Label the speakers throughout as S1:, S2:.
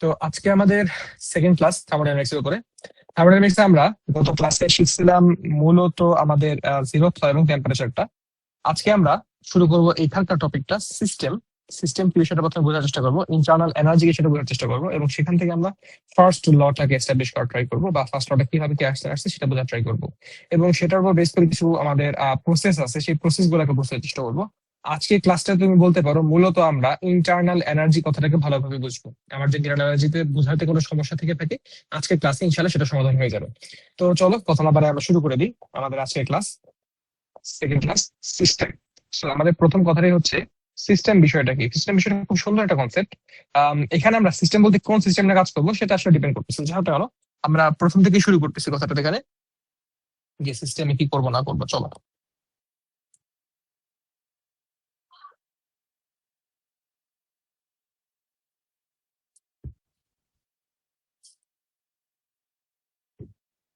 S1: তো আজকে আমাদের সেকেন্ড ক্লাস থার্মোডাইনামিক্স এর উপরে। থার্মোডাইনামিক্স আমরা গত ক্লাসে শিখছিলাম মূলত আমাদের জিরো ফ্লো এবং টেম্পারেচারটা। আজকে আমরা শুরু করব এখানকার টপিকটা সিস্টেম। সিস্টেম কি বিষয়টা প্রথমে বোঝার চেষ্টা করবো, ইন্টারনাল এনার্জি কি সেটা বোঝার চেষ্টা করবো, এবং সেখান থেকে আমরা ফার্স্ট লটাকে এস্টাবলিশ করার ট্রাই করবো, বা ফার্স্ট লটা কিভাবে কি আসতে আসছে সেটা বোঝার ট্রাই করবো। এবং সেটার উপর বেস করে কিছু আমাদের প্রসেস আছে, সেই প্রসেস গুলোকে বোঝার চেষ্টা করবো। আজকে ক্লাসটা তুমি বলতে পারো মূলত আমরা ইন্টারনাল এনার্জি কথাটাকে ভালোভাবে বুঝবো। আমার যে ইন্টারনাল এনার্জিতে বোঝাতে কোনো সমস্যা থেকে থাকে, আজকে ক্লাসে ইনশাল্লাহ সেটা সমাধান হয়ে যাবে। তো চলো কথা না বাড়াই আমরা শুরু করে দিই আমাদের আজকের ক্লাস, সেকেন্ড ক্লাস, সিস্টেম। আমাদের প্রথম কথাটাই হচ্ছে সিস্টেম বিষয়টা কি। সিস্টেম বিষয়টা খুব সুন্দর একটা কনসেপ্ট। এখানে আমরা সিস্টেম বলতে কোন সিস্টেম নিয়ে কাজ করবো সেটা আসলে ডিপেন্ড করতেছে। যেহেতু হলো আমরা প্রথম থেকে শুরু করতেছি কথাটা, এখানে যে সিস্টেমে কি করবো না করবো। চলো,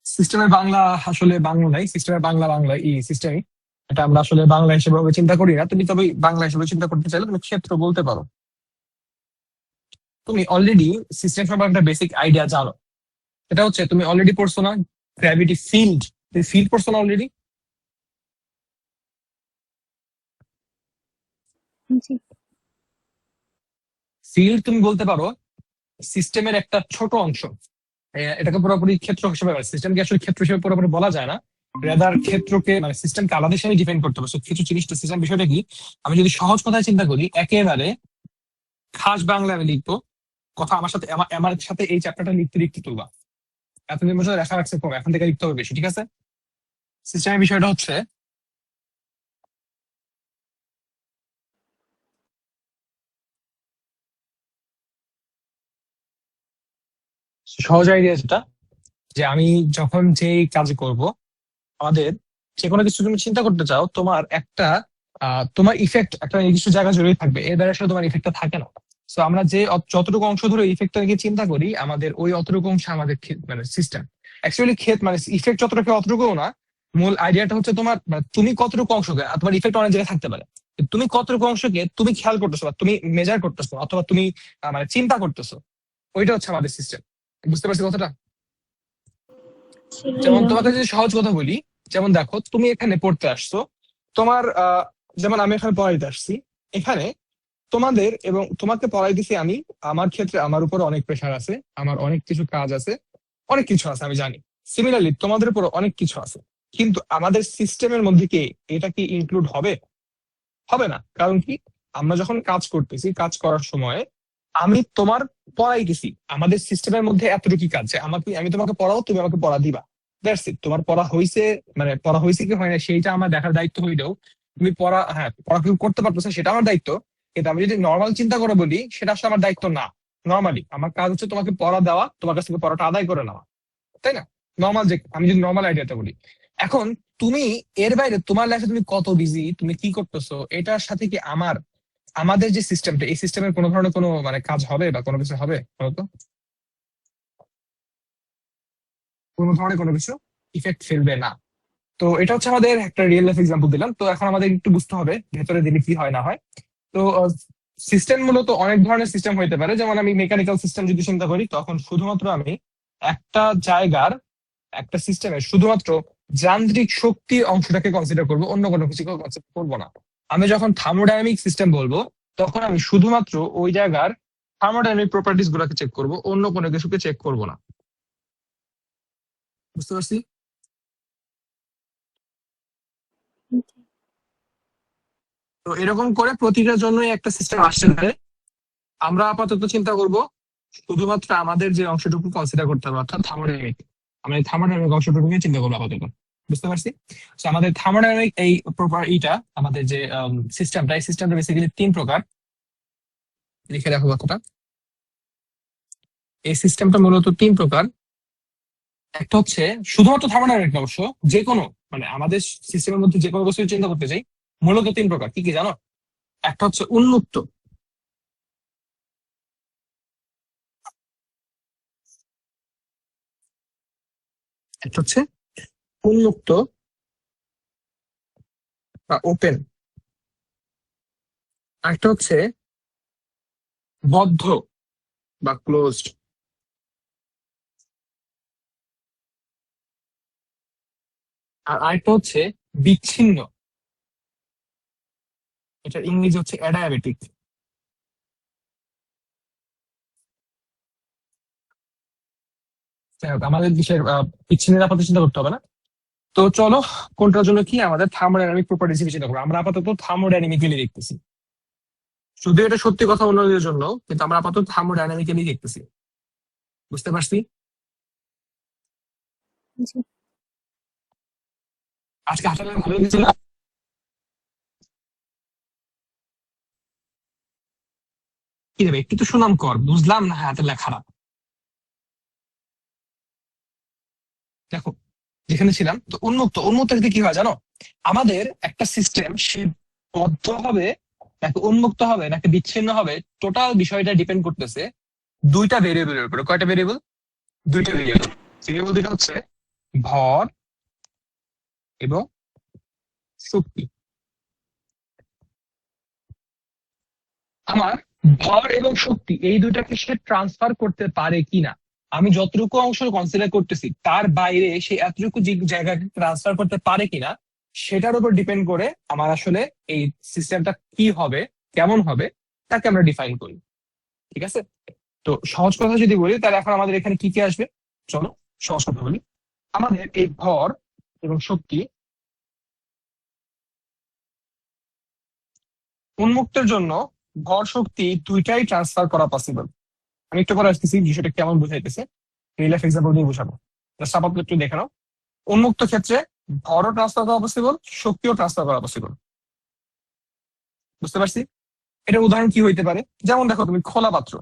S1: সিস্টেমের বাংলা আসলে বাংলাই, সিস্টেমের বাংলা বাংলা ই সিস্টেমই। এটা আমরা আসলে বাংলা হিসেবে চিন্তা করি না। তুমি তবে বাংলা হিসেবে চিন্তা করতে চাইলে তুমি ক্ষেত্র বলতে পারো। তুমি অলরেডি সিস্টেম সম্পর্কে একটা বেসিক আইডিয়া জানো। এটা হচ্ছে তুমি অলরেডি পড়ছো না, গ্র্যাভিটি ফিল্ড। তুমি ফিল্ড পড়ছো না অলরেডি?
S2: জি।
S1: ফিল্ড তুমি বলতে পারো সিস্টেমের একটা ছোট অংশ। এটাকে পুরোপুরি ক্ষেত্র হিসেবে, সিস্টেমকে আসলে ক্ষেত্র হিসেবে পুরোপুরি বলা যায় না। রেদার ক্ষেত্রকে মানে সিস্টেমকে আলাদা হিসেবে ডিফাইন করতে হবে। কিছু জিনিসটা সিস্টেম বিষয়টা কি, আমি যদি সহজ কথায় চিন্তা করি, একেবারে খাস বাংলা আমি লিখবো কথা, আমার সাথে আমার সাথে এই চ্যাপ্টারটা লিখতে লিখতে তুলবা। এতদিন বছর রেখা রাখছে কম, এখন থেকে লিখতে হবে বেশি, ঠিক আছে? সিস্টেমের বিষয়টা হচ্ছে সহজ আইডিয়া যেটা, যে আমি যখন যে কাজ করব, আমাদের যে কোনো কিছু তুমি চিন্তা করতে চাও, তোমার একটা তোমার ইফেক্ট একটা নির্দিষ্ট জায়গা জুড়েই থাকবে, এর দ্বারা আসলে তোমার ইফেক্টটা থাকে না। তো আমরা যে যতটুকু অংশ ধরে ইফেক্টটাকে চিন্তা করি, আমাদের ওই অতটুকু অংশ আমাদের মানে সিস্টেম। অ্যাকচুয়ালি ক্ষেত মানে ইফেক্ট যতটুকু অতটুকুও না। মূল আইডিয়াটা হচ্ছে তোমার মানে তুমি কতটুকু অংশকে, তোমার ইফেক্ট অনেক জায়গায় থাকতে পারে, তুমি কতটুকু অংশকে তুমি খেয়াল করতেছো বা তুমি মেজার করতেছো অথবা তুমি মানে চিন্তা করতেছো, ওইটা হচ্ছে আমাদের সিস্টেম। বুঝতে পারছি কথাটা? যেমন তোমাকে যদি সহজ কথা বলি, যেমন দেখো তুমি এখানে পড়তে আসছো, তোমার যেমন আমি এখানে পড়াইতে আসছি, এখানে তোমাদের এবং তোমাকে পড়াইতেছি আমি। আমার ক্ষেত্রে আমার উপর অনেক প্রেশার আছে, আমার অনেক কিছু কাজ আছে, অনেক কিছু আছে আমি জানি। সিমিলারলি তোমাদের উপর অনেক কিছু আছে, কিন্তু আমাদের সিস্টেমের মধ্যে কি এটা কি ইনক্লুড হবে? হবে না। কারণ কি, আমরা যখন কাজ করতেছি, কাজ করার সময় আমি তোমার পড়াইতেছি, আমাদের সিস্টেমের মধ্যে এতটুকু কাজ যে আমাকে, আমি তোমাকে পড়াও, তুমি আমাকে পড়া দিবা। That's it. তোমার পড়া হয়েছে মানে পড়া হয়েছে কি হয় না সেইটা আমার দেখার দায়িত্ব হইলেও, তুমি পড়া, হ্যাঁ পড়া কেউ করতে পারতেছে সেটা আমার দায়িত্ব, কিন্তু আমি যদি নর্মাল চিন্তা করে বলি সেটা আসলে আমার দায়িত্ব না। নর্মালি আমার কাজ হচ্ছে তোমাকে পড়া দেওয়া, তোমার কাছ থেকে পড়াটা আদায় করে নেওয়া, তাই না? নর্মাল যে আমি যদি নর্মাল আইডিয়াটা বলি, এখন তুমি এর বাইরে তোমার লাইফে তুমি কত বিজি, তুমি কি করতেছো, এটার সাথে কি আমাদের যে সিস্টেমটা, এই সিস্টেমের কোনো ধরনের কোনো মানে কাজ হবে বা কোনো কিছু হবে বলতো? কোনো ধরনের কোনো কিছু ইফেক্ট ফেলবে না। তো এটা হচ্ছে আমাদের একটা রিয়েল লাইফ এক্সাম্পল দিলাম। তো এখন আমাদের একটু বুঝতে হবে ভেতরে দিলে কি হয় না হয়। তো সিস্টেম মূলত অনেক ধরনের সিস্টেম হইতে পারে। যেমন আমি মেকানিক্যাল সিস্টেম যদি চিন্তা করি, তখন শুধুমাত্র আমি একটা জায়গার একটা সিস্টেমে শুধুমাত্র যান্ত্রিক শক্তির অংশটাকে কনসিডার করবো, অন্য কোনো কিছু কনসিডার করবো না। আমি যখন থার্মোডাইনামিক সিস্টেম বলবো, তখন আমি শুধুমাত্র ওই জায়গার থার্মোডাইনামিক প্রপার্টিস গুলাকে চেক করবো, অন্য কোনো কিছুকে চেক করবো না। বুঝতে পারছি? তো এরকম করে প্রতিটার জন্যই একটা সিস্টেম আসতে পারে। আমরা আপাতত চিন্তা করব শুধুমাত্র আমাদের যে অংশটুকু কনসিডার করতে হবে, অর্থাৎ থার্মোডাইনামিক। আমরা এই থার্মোডাইনামিক অংশটুকু নিয়ে চিন্তা করবো আপাতত। বুঝতে পারছি? তো আমাদের থার্মোডাইনামিক এই প্রপার ইটা, আমাদের যে সিস্টেমটা, এই সিস্টেমটা বেসিক্যালি তিন প্রকার। লিখে রাখো কথাটা। এই সিস্টেমটা মূলত তিন প্রকার। একটা হচ্ছে শুধুমাত্র থার্মোডাইনামিক অবশ্য, যে কোনো মানে আমাদের সিস্টেমের মধ্যে যে কোনো বস্তু চিন্তা করতে চাই, মূলত তিন প্রকার। কি কি জানো? একটা হচ্ছে উন্মুক্ত, একটা হচ্ছে উন্মুক্ত বা ওপেন, আরেকটা হচ্ছে বদ্ধ বা ক্লোজড। আর আরেকটা হচ্ছে বিচ্ছিন্ন, এটার ইংরেজি হচ্ছে অ্যাডায়াবেটিক। যাই হোক, আমাদের দেশের বিচ্ছিন্নের আপাতত চিন্তা করতে হবে না। তো চলো, কোনটার জন্য কি আমাদের থার্মোডাইনামিক প্রপার্টিজ হিসেবে চিন্তা করবো। আমরা আপাতত থার্মোডাইনামিক্যালি দেখতেছি, শুধু এটা সত্যি কথা অন্যদের জন্য, কিন্তু আমরা আপাতত থার্মোডাইনামিক্যালি দেখতেছি। বুঝতে পারছি?
S2: জি।
S1: আজকে হাঁটালে ভালো লেগেছিল। কি দেবে, একটু তো সুনাম কর, বুঝলাম না হাতের লেখা খারাপ। দেখো, যেখানে ছিলাম তো উন্মুক্ত, উন্মুক্ত ক্ষেত্রে কি হয় জানো, আমাদের একটা সিস্টেম সে বদ্ধ হবে নাকি উন্মুক্ত হবে নাকি বিচ্ছিন্ন হবে, টোটাল বিষয়টা ডিপেন্ড করতেছে দুইটা ভেরিয়েবলের উপরে। কয়টা ভেরিয়েবল? দুইটা ভেরিয়েবল। ভেরিয়েবল দুইটা হচ্ছে ভর এবং শক্তি। আমার ভর এবং শক্তি এই দুইটাকে সে ট্রান্সফার করতে পারে কিনা, আমি যতটুকু অংশ কনসিডার করতেছি তার বাইরে সে এতটুকু যে জায়গাকে ট্রান্সফার করতে পারে কিনা, সেটার উপর ডিপেন্ড করে আমার আসলে এই সিস্টেমটা কি হবে, কেমন হবে, তাকে আমরা ডিফাইন করি। ঠিক আছে? তো সহজ কথা যদি বলি, তাহলে এখন আমাদের এখানে কি কি আসবে, চলো সহজ কথা বলি। আমাদের এই ভর এবং শক্তি উন্মুক্তের জন্য ভর শক্তি দুইটাই ট্রান্সফার করা পসিবল। আমি একটু পরে আসতেছি বিষয়টা কেমন বুঝাইতেছে, রিয়েল লাইফ এক্সাম্পল দিয়ে বোঝাবো। জাস্ট আপাতত একটু দেখে নাও। উন্মুক্ত ক্ষেত্রে ভরও ট্রান্সফার করা পসিবল, শক্তিও ট্রান্সফার করা পসিবল। বুঝতে পারছি? এটার উদাহরণ কি হইতে পারে, যেমন দেখো তুমি খোলা পাত্র,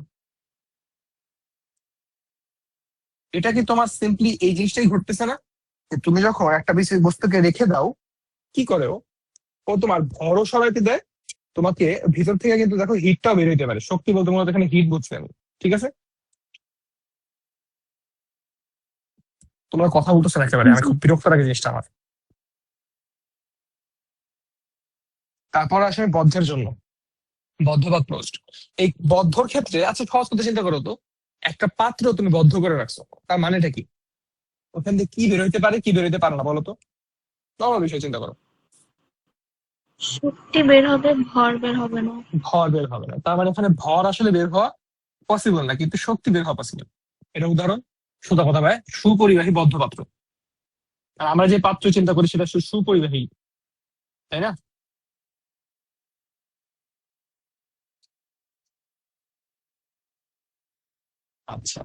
S1: এটা কি তোমার সিম্পলি এই জিনিসটাই ঘটতেছে না, যে তুমি যখন একটা বিশেষ বস্তুকে রেখে দাও, কি করে ও, ও তোমার ভরও সরাইতে দেয়, তোমাকে ভিতর থেকে কিন্তু দেখো হিটটাও বের হইতে পারে। শক্তি বলতে মূলত এখানে হিট বুঝছি আমি। ঠিক আছে? তোমরা কথা বলতেছো না একেবারে, আমি
S2: জি।
S1: খুব বিরক্ত লাগে জিনিসটা আমার। তারপর আসে বদ্ধের জন্য, বদ্ধ বা ক্লোজড। এই বদ্ধর ক্ষেত্রে আচ্ছা সহজ কথা চিন্তা করো তো, একটা পাত্র তুমি বদ্ধ করে রাখছো, তার মানেটা কি? ওখান থেকে কি বের হইতে পারে কি বের হইতে পারে না বলো তো, নর্মাল বিষয় চিন্তা করো।
S2: শক্তি বের হবে, ভর বের হবে না।
S1: ভর বের হবে না, তার মানে এখানে ভর আসলে বের হওয়া পসিবল না, কিন্তু শক্তি বের হওয়া পসিবল। এটা উদাহরণ, সোজা কথা ভাই, সুপরিবাহী বদ্ধ পাত্র। আর আমরা যে পাত্র চিন্তা করি সেটা সুপরিবাহী, তাই না? আচ্ছা,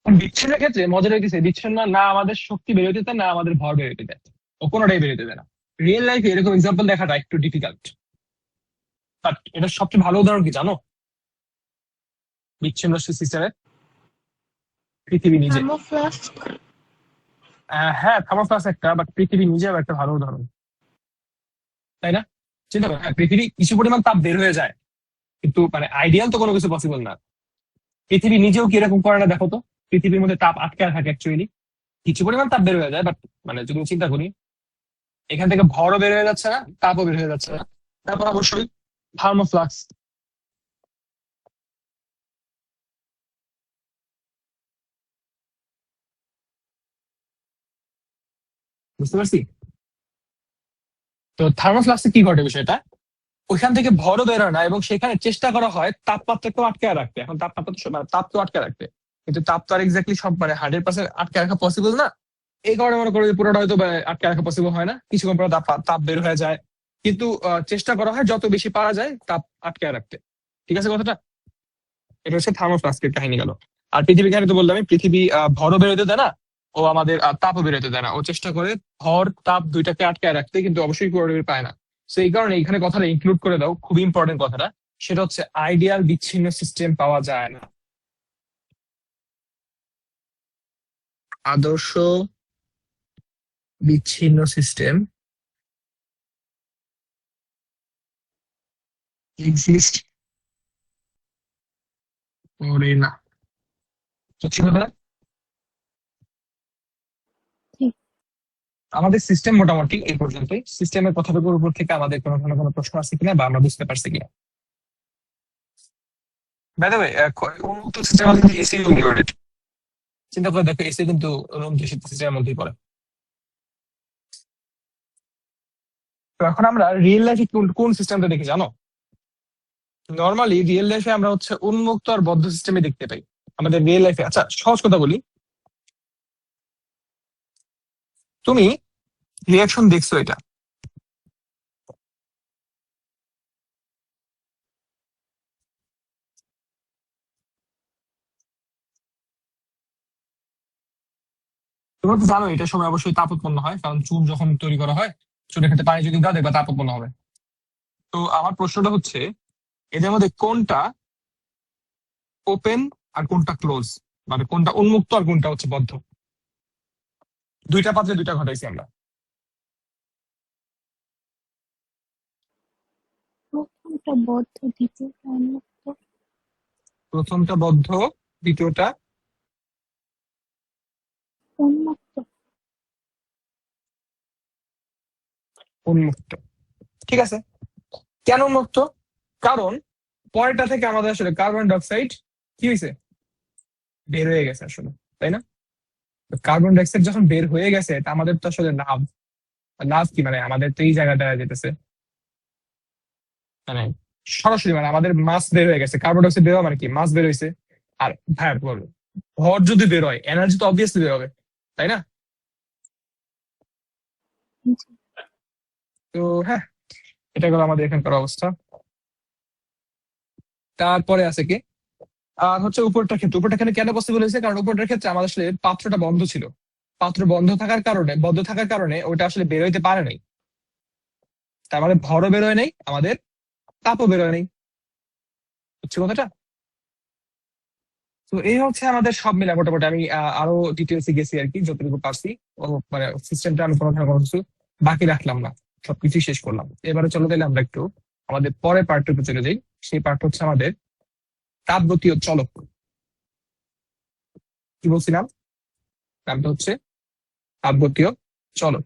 S1: বিচ্ছিন্নের ক্ষেত্রে মজা লেগেছে, বিচ্ছিন্ন না আমাদের শক্তি বের হইতে দেয় না আমাদের ভর বের হইতে দেয়, ও কোনোটাই বের হইতে দেয় না। রিয়েল লাইফে এরকম এক্সাম্পল দেখাটা একটু ডিফিকাল্ট, বাট এটা সবচেয়ে ভালো উদাহরণ কি জানো, বিচ্ছিন্ন সিস্টেমের পৃথিবী নিজে।
S2: থার্মোফ্লাস্ক।
S1: হ্যাঁ, থার্মোফ্লাক্স একটা, বাট পৃথিবী নিজেও একটা ভালো উদাহরণ, তাই না? চিন্তা করো, হ্যাঁ পৃথিবী কিছু পরিমাণ তাপ বের হয়ে যায়, কিন্তু মানে আইডিয়াল তো কোনো কিছু পসিবল না। পৃথিবী নিজেও কি এরকম করে না দেখো তো, পৃথিবীর মধ্যে তাপ আটকে থাকে অ্যাকচুয়ালি, কিছু পরিমাণ তাপ বের হয়ে যায়, বাট মানে যদি চিন্তা করি, এখান থেকে ভরও বের হয়ে যাচ্ছে না, তাপও বের হয়ে যাচ্ছে না। তারপর অবশ্যই থার্মোফ্লাক্স। বুঝতে পারছি? তো থার্মোফ্লাক্সে কি ঘটে বিষয়টা, ওইখান থেকে ভরও বের হয় না এবং সেখানে চেষ্টা করা হয় তাপমাত্রাকেও আটকে রাখতে। এখন তাপমাত্রা মানে তাপ তো আটকে রাখতে, কিন্তু তাপ তো আর এক্স্যাক্টলি সব মানে 100% আটকে রাখা পসিবল না। এই কারণে মনে করো যে পুরোটা হয়তো বা আটকে রাখা পসিবল হয় না, কিছুক্ষণ পরে তাপ তাপ বের হয়ে যায়। কিন্তু চেষ্টা করা হয় যত বেশি পারা যায় তাপ আটকে রাখতে। ঠিক আছে কথাটা? এটা হচ্ছে থার্মোফ্লাস্কের কাহিনী গেল। আর পৃথিবী কাহিনী তো বললাম, আমি পৃথিবী ভরও বেরোতে দেয় না, ও আমাদের তাপও বেরোতে দেয় না, ও চেষ্টা করে ভর তাপ দুইটাকে আটকায় রাখতে, কিন্তু অবশ্যই পুরোপুরি পায় না। তো এই কারণে এখানে কথাটা ইনক্লুড করে দাও, খুব ইম্পর্টেন্ট কথাটা, সেটা হচ্ছে আইডিয়াল বিচ্ছিন্ন সিস্টেম পাওয়া যায় না। আদর্শ বিচ্ছিন্ন সিস্টেম এক্সিস্ট করে না। সত্যি কথা,
S2: ঠিক।
S1: আমাদের সিস্টেম মোটামুটি এই পর্যন্তই। সিস্টেমের কথাটুকুর উপর থেকে আমাদের কোনো ধরনের কোনো প্রশ্ন আছে কিনা বা আমরা বুঝতে পারছি কিনা? বাই দ্য ওয়ে, উন্নত সিস্টেম কিন্তু এসি ইনক্লুডেড। চিন্তা করে দেখো, এসি কিন্তু রুম সিস্টেমের মধ্যেই পড়ে। তো এখন আমরা রিয়েল লাইফে কোন সিস্টেমটা দেখি জানো? নর্মালি রিয়েল লাইফে আমরা হচ্ছে উন্মুক্ত আর বদ্ধ সিস্টেমে দেখতে পাই আমাদের রিয়েল লাইফে। আচ্ছা, সহজ কথা বলি, তুমি রিয়াকশন দেখছো এটা? তোমরা তো জানো এটা সময় অবশ্যই তাপ উৎপন্ন হয়, কারণ চুন যখন তৈরি করা হয়, চুনের ক্ষেত্রে পানি যদি দাও দেখবা তাপ উৎপন্ন হবে। তো আমার প্রশ্নটা হচ্ছে, এদের মধ্যে কোনটা ওপেন আর কোনটা ক্লোজ, মানে কোনটা উন্মুক্ত আর কোনটা হচ্ছে বদ্ধ? দুইটা পাত্রে দুইটা ঘটাইছি আমরা।
S2: প্রথমটা বদ্ধ, দ্বিতীয়টা উন্মুক্ত।
S1: প্রথমটা বদ্ধ, দ্বিতীয়টা
S2: উন্মুক্ত।
S1: উন্মুক্ত। ঠিক আছে, কেন উন্মুক্ত? কারণ পরেরটা থেকে আমাদের আসলে কার্বন ডাইঅক্সাইড কি হয়েছে, বের হয়ে গেছে আসলে, তাই না? কার্বন ডাইঅক্সাইড যখন বের হয়ে গেছে, তা আমাদের তো আসলে লাভ। লাভ কি মানে আমাদের তো এই জায়গাটা যেতেছে, মানে সরাসরি মানে আমাদের মাস বের হয়ে গেছে। কার্বন ডাইঅক্সাইড বের হওয়া মানে কি, মাস বের হয়েছে। আর ভাই বলবো, ভর যদি বের হয় এনার্জি তো অবভিয়াসলি বের হবে, তাই না?
S2: জি।
S1: তো হ্যাঁ, এটা গেল আমাদের এখানকার অবস্থা। তারপরে আছে কি, আর হচ্ছে উপরটার ক্ষেত্রে, উপরটা এখানে কেন পসিবল হয়েছে, কারণ উপরটার ক্ষেত্রে আমাদের আসলে পাত্রটা বন্ধ ছিল। পাত্র বন্ধ থাকার কারণে ওটা আসলে বের হইতে পারে নাই। তার মানে ভরও বের হয় নাই, আমাদের তাপও বের হয় নাই। হচ্ছে কথাটা। তো এই হচ্ছে আমাদের সব মিলে মোটামুটি। আমি আরো ডিটেলসে গেছি আর কি, যতটুকু পারছি। ও মানে সিস্টেমটা আমি কোনো কোনো কিছু বাকি রাখলাম না, সবকিছু শেষ করলাম। এবারে চলো তাহলে আমরা একটু আমাদের পরের পার্টটুকু চলে যাই। সেই পার্ট হচ্ছে আমাদের তাপগতীয় চলক। কি বলছিলাম, নামটা হচ্ছে তাপগতীয় চলক।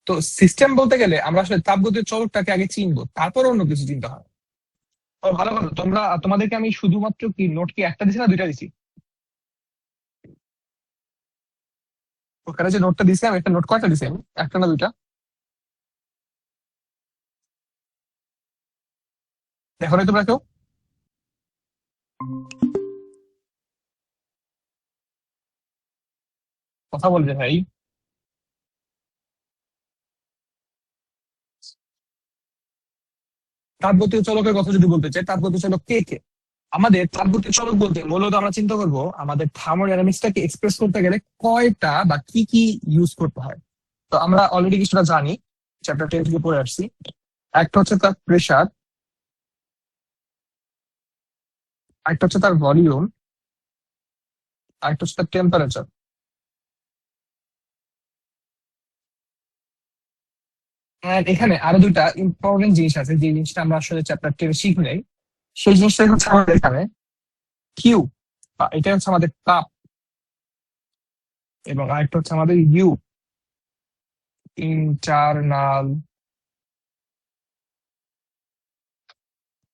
S1: তো সিস্টেম বলতে গেলে আমরা আসলে তাপগতীয় চলকটাকে আগে চিনবো, তারপর অন্য কিছু চিন্তা হয়। ও ভালো কথা, তোমাদেরকে আমি শুধুমাত্র কি নোট কি একটা দিছি না দুইটা দিছি? ওখানে যে নোটটা দিছি আমি, একটা নোট কয়টা দিছি আমি, একটা না দুইটা? দেখো না তোমরা কেউ? কথা বলছে ভাই। তাপগতীয় চলকের কথা যদি বলতে চাই, তাপগতীয় চলক কে কে? আমাদের তাপগতীয় চলক বলতে মূলত আমরা চিন্তা করব আমাদের থার্মোডাইনামিক্সটাকে এক্সপ্রেস করতে গেলে কয়টা বা কি কি ইউজ করতে হয়। তো আমরা অলরেডি কিছুটা জানি, চ্যাপ্টার 10 থেকে পড়ে আসছি। একটা হচ্ছে তার প্রেসার, একটা হচ্ছে তার ভলিউম, আরেকটা হচ্ছে তার টেম্পারেচার। আর এখানে আরো দুইটা ইম্পর্টেন্ট জিনিস আছে, যে জিনিসটা আমরা আসলে চ্যাপ্টার 10 শিখি নাই। সেই জিনিসটাই হচ্ছে আমাদের এখানে কিউ, বা এটা হচ্ছে আমাদের তাপ, এবং আরেকটা হচ্ছে আমাদের ইউ, ইন্টারনাল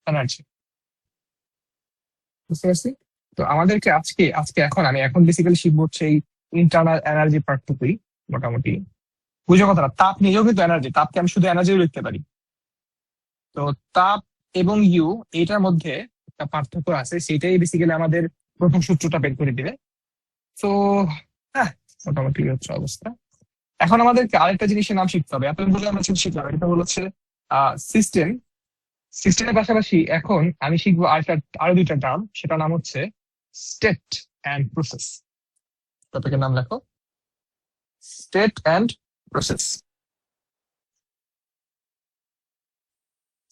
S1: এনার্জি। বুঝতে পারছি? তো আমাদেরকে আজকে আজকে এখন আমি এখন বেসিক্যালি শিখবো হচ্ছে এই ইন্টারনাল এনার্জি পার্টটুকুই মোটামুটি। বুঝো কথাটা, তাপ নিজেও কিন্তু এনার্জি, তাপকে আমি শুধু এনার্জিও লিখতে পারি। তো তাপ এবং ইউ, এইটার মধ্যে একটা পার্থক্য আছে, সেটাই বেসিক্যালি আমাদের প্রথম সূত্রটা বের করে দিবে। তো হ্যাঁ, মোটামুটি এই হচ্ছে অবস্থা। এখন আমাদেরকে আরেকটা জিনিসের নাম শিখতে হবে। এতদিন বলে আমরা শুধু শিখলাম, এটা হলো হচ্ছে সিস্টেম। সিস্টেমের পাশাপাশি এখন আমি শিখবো আরো দুইটা টার্ম, সেটা নাম হচ্ছে স্টেট অ্যান্ড প্রসেস। টপিকের নাম লেখো, state and process.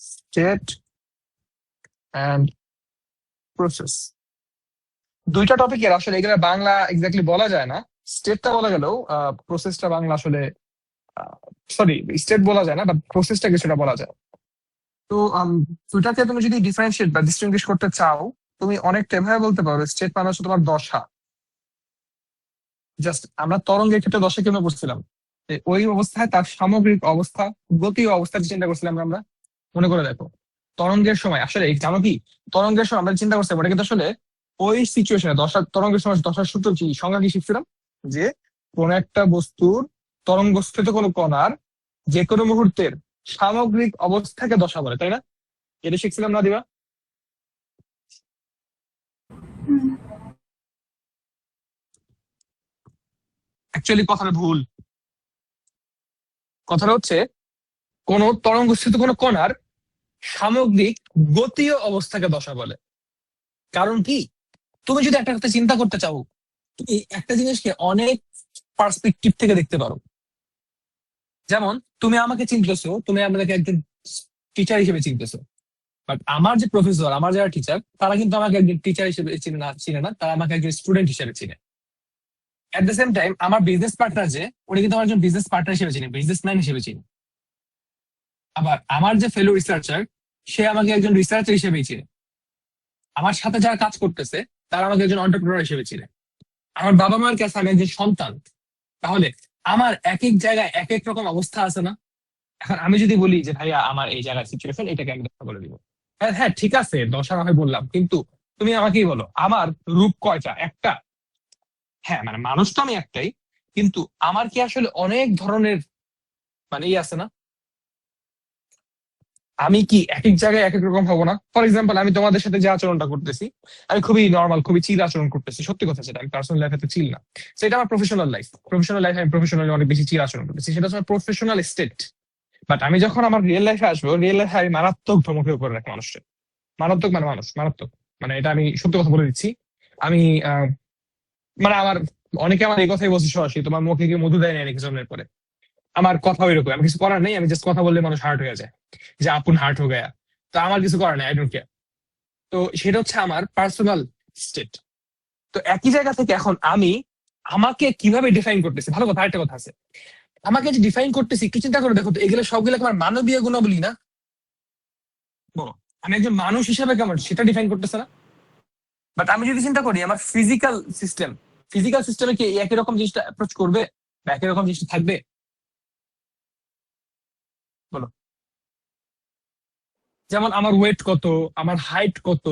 S1: State and process, দুইটা টপিকের আসলে এগুলো বাংলা এক্স্যাক্টলি বলা যায় না। স্টেটটা বলা গেলেও প্রসেসটা বাংলা আসলে, সরি, স্টেট বলা যায় না, বাট প্রসেসটা কিছুটা বলা যায়। তো দুইটাকে তুমি যদি ডিফারেন্সিয়েট বা ডিস্টিংগুইশ করতে চাও, তুমি অনেকটা এভাবে বলতে পারো, স্টেট মানে হচ্ছে তোমার দশা। জাস্ট আমরা তরঙ্গের ক্ষেত্রে দশা কেন পড়ছিলাম, যে ওই অবস্থায় তার সামগ্রিক অবস্থা, গতি অবস্থা চিন্তা করছিলাম আমরা। মনে করে দেখো, তরঙ্গের সময় আসলে জানো কি, তরঙ্গের সময় আমরা চিন্তা করছিলাম ওটা কিন্তু আসলে ওই সিচুয়েশনে দশা, তরঙ্গের সময় দশার সূত্র কি, সংজ্ঞা কি শিখছিলাম, যে কোন একটা বস্তুর তরঙ্গস্থিত কোনো কণার যে কোনো মুহূর্তের সামগ্রিক অবস্থাকে দশা বলে, তাই না? এটা শিখছিলাম না দিবা?
S2: হুম,
S1: অ্যাকচুয়ালি কথাটা ভুল। কথাটা হচ্ছে কোন তরঙ্গস্থিত কোন কণার সামগ্রিক গতীয় অবস্থাকে দশা বলে। কারণ কি, তুমি যদি একটা কথা চিন্তা করতে চাও, তুমি একটা জিনিসকে অনেক পার্সপেক্টিভ থেকে দেখতে পারো। যেমন তুমি আমাকে চিনতেছো, তুমি আমাকে একজন টিচার হিসেবে চিনতেছো, বাট আমার যে প্রফেসর, আমার যারা টিচার, তারা কিন্তু আমাকে একজন টিচার হিসেবে চিনে না, তারা আমাকে একজন স্টুডেন্ট হিসেবে চিনে। এট দ্য সেম টাইম আমার বিজনেস পার্টনার যে, উনি কিন্তু আমার একজন বিজনেস পার্টনার হিসেবে চিনে, বিজনেসম্যান হিসেবে চিনে। আবার আমার যে ফেলো রিসার্চার, সে আমাকে একজন রিসার্চার হিসেবেই চিনে। আমার সাথে যারা কাজ করতেছে, তারা আমাকে একজন অন্টারপ্রেনার হিসেবে চিনে। আমার বাবা মার কাছে আমি একজন সন্তান। তাহলে আমার এক এক জায়গায় এক এক রকম অবস্থা আছে না? এখন আমি যদি বলি যে ভাইয়া আমার এই জায়গার সিচুয়েশন, এটাকে আমি দশা বলে দিব। হ্যাঁ হ্যাঁ, ঠিক আছে, দশা না হয় বললাম, কিন্তু তুমি আমাকেই বলো আমার রূপ কয়টা? একটা। হ্যাঁ, মানে মানুষ তো আমি একটাই, কিন্তু আমার কি আসলে অনেক ধরনের মানে আছে না? আমি কি এক এক জায়গায় এক এক রকম হবো না? ফর এক্সাম্পল, আমি তোমাদের সাথে যে আচরণটা করতেছি, আমি খুবই নর্মাল, খুবই চিল আচরণ করতেছি, সত্যি কথা সেটা, আমি পার্সোনাল লাইফে তো চিল না। সেটা আমার প্রফেশনাল লাইফ। প্রফেশনাল লাইফে আমি প্রফেশনালি অনেক বেশি চিল আচরণ করতেছি, সেটা হচ্ছে প্রফেশনাল স্টেট। বাট আমি যখন আমার রিয়েল লাইফে আসবো, রিয়েল লাইফে আমি মারাত্মক ধমকেও করে রাখি মানুষকে। মারাত্মক মানে মানুষ মারাত্মক, মানে এটা আমি সত্যি কথা বলে দিচ্ছি। আমি মানে আমার অনেকে আমার এই কথাই বলছে সরাসরি, তোমার মুখে কি মধু দেয় না নাকি জন্মের পরে। আমার কথা ওইরকম, আমি কিছু করার নেই, আমি জাস্ট কথা বললে মানুষ হার্ট হয়ে যায়, যে আপন হার্ট হয়ে গেয়া। তো আমার কিছু করার নেই, আই ডোন্ট কেয়ার। তো সেটা হচ্ছে আমার পার্সোনাল স্টেট। তো একই জায়গা থেকে এখন আমি আমাকে কিভাবে ডিফাইন করতেছি, ভালো কথা, আরেকটা কথা আছে। আমাকে যে ডিফাইন করতেছি, একটু চিন্তা করে দেখো তো, এগুলো সবগুলো আমার মানবীয় গুণাবলী না? বলো, আমি একজন মানুষ হিসেবে কেমন সেটা ডিফাইন করতেছে না? বাট আমি যদি চিন্তা করি আমার ফিজিক্যাল সিস্টেম, ফিজিক্যাল সিস্টেমে কি এই একই রকম জিনিসটা অ্যাপ্রোচ করবে বা একই রকম জিনিসটা থাকবে? বলো। যেমন আমার ওয়েট কত, আমার হাইট কত,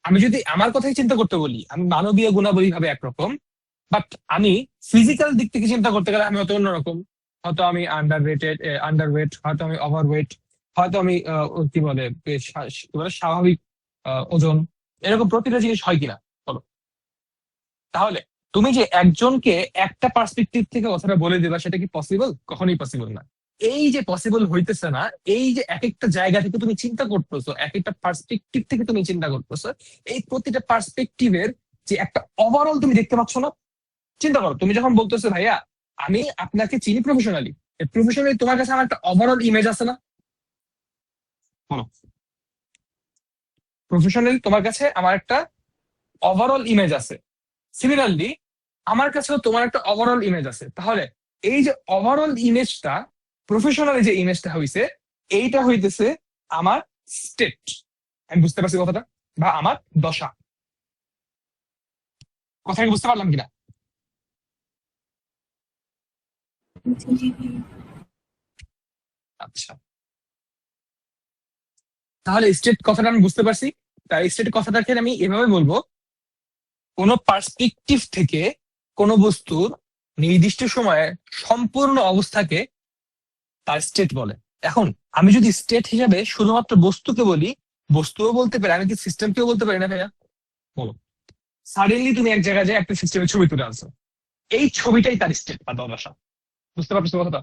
S1: আমি যদি আমার কথাই চিন্তা করতে বলি, আমি মানবীয় গুণাবলী ভাবে একরকম, বাট আমি ফিজিক্যাল দিক থেকে চিন্তা করতে গেলে আমি হয়তো অন্যরকম। হয়তো আমি আন্ডার রেটেড, আন্ডার ওয়েট, হয়তো আমি ওভার ওয়েট, হয়তো আমি কি বলে বেশ কি বলে স্বাভাবিক ওজন। এরকম প্রতিটা জিনিস হয় কিনা বলো। তাহলে তুমি যে একজনকে একটা পার্সপেক্টিভ থেকে কথাটা বলে দিবা, সেটা কি পসিবল? কখনোই পসিবল না। এই যে পসিবল হইতেছে না, এই যে এক একটা জায়গা থেকে তুমি চিন্তা করতেছো, এক একটা পার্সপেক্টিভ থেকে তুমি চিন্তা করতেছো, এই প্রতিটা পার্সপেক্টিভের যে একটা ওভারঅল তুমি দেখতে পাচ্ছ না? চিন্তা করো, তুমি যখন বলতেছো ভাইয়া আমি আপনাকে চিনি প্রফেশনালি, প্রফেশনালি তোমার কাছে আমার একটা ওভারঅল ইমেজ আছে না? প্রফেশনালি তোমার কাছে আমার একটা ওভারঅল ইমেজ আছে। সিমিলারলি আমার কাছেও তোমার একটা ওভারঅল ইমেজ আছে। তাহলে এই যে ওভারঅল ইমেজটা, প্রফেশনালি যে ইমেজটা হইছে, এইটা হইতেছে আমার স্টেট। আমি বুঝতে পারছি কথাটা, বা আমার দশা। কথা কি বুঝতে পারলাম কিনা?
S2: জি জি ভাইয়া।
S1: আচ্ছা, তাহলে স্টেট কথাটা আমি বুঝতে পারছি। তাই স্টেট কথাটাকে আমি এভাবে বলবো, কোন পার্সপেক্টিভ থেকে কোন বস্তুর নির্দিষ্ট সময়ে সম্পূর্ণ অবস্থাকে তার স্টেট বলে। এখন আমি যদি স্টেট হিসাবে শুধুমাত্র বস্তুকে বলি, বস্তুও বলতে পারি, আমি কি সিস্টেমকেও বলতে পারি না ভাইয়া? বলো। সাডেনলি তুমি এক জায়গায় যায় একটা সিস্টেমের ছবি তুলে আনছো, এই ছবিটাই তার স্টেট বা দশা। বুঝতে পারছো কথাটা?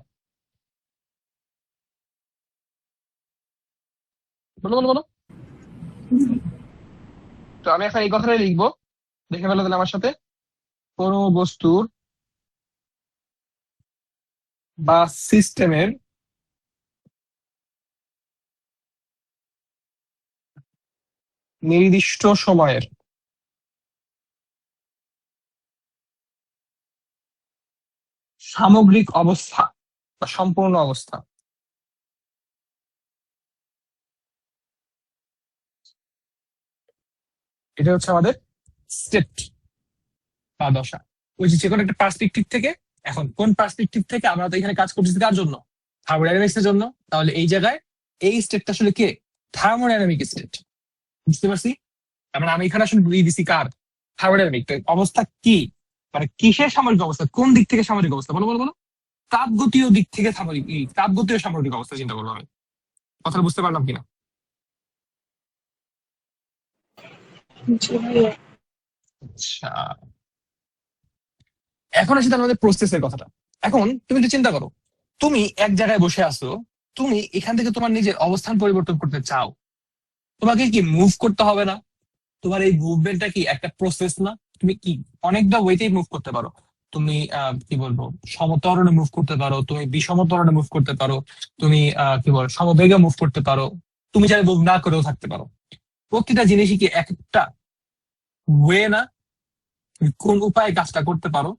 S1: বলো বলো বলো।
S2: জি।
S1: তো আমি এখন এই কথাটাই লিখবো, দেখে ফেলো তাহলে আমার সাথে। কোন বস্তুর বা সিস্টেমের নির্দিষ্ট সময়ের সামগ্রিক অবস্থা বা সম্পূর্ণ অবস্থা, এটা হচ্ছে আমাদের স্টেট বা দশা। ওই যে কোনো একটা পার্সপেক্টিভ থেকে। এখন কোন পার্সপেক্টিভ থেকে? আমরা তো এখানে কাজ করতেছি কার জন্য? থার্মোডাইনামিক্স এর জন্য। তাহলে এই জায়গায় এই স্টেটটা আসলে কে? Thermodynamic state. বুঝতে পারছি? তার মানে আমি এখানে আসলে বুঝিয়ে দিছি কার? থার্মোডাইনামিক অবস্থা কি, মানে কিসের সামরিক অবস্থা, কোন দিক থেকে সামরিক অবস্থা, বলো বলো বলো। তাপগতীয় দিক থেকে তাপগতীয় সামগ্রিক অবস্থা চিন্তা করবো আমি। কথা বুঝতে পারলাম কিনা?
S2: জি ভাইয়া।
S1: আচ্ছা, এখন আসি তার মধ্যে প্রসেসের কথাটা। এখন তুমি একটু চিন্তা করো, তুমি এক জায়গায় বসে আছো, তুমি এখান থেকে তোমার নিজের অবস্থান পরিবর্তন করতে চাও, তোমাকে কি মুভ করতে হবে না? তোমার এই মুভমেন্টটা কি একটা প্রসেস না? তুমি কি অনেকটা ওয়েতেই মুভ করতে পারো। তুমি কি বলবো, সমত্বরণে মুভ করতে পারো, তুমি বিষমত্বরণে মুভ করতে পারো, তুমি কি বল সমবেগে মুভ করতে পারো, তুমি চাইলে মুভ না করেও থাকতে পারো। প্রতিটা জিনিসই কি একটা ওয়ে না? তুমি কোন উপায়ে কাজটা করতে পারো,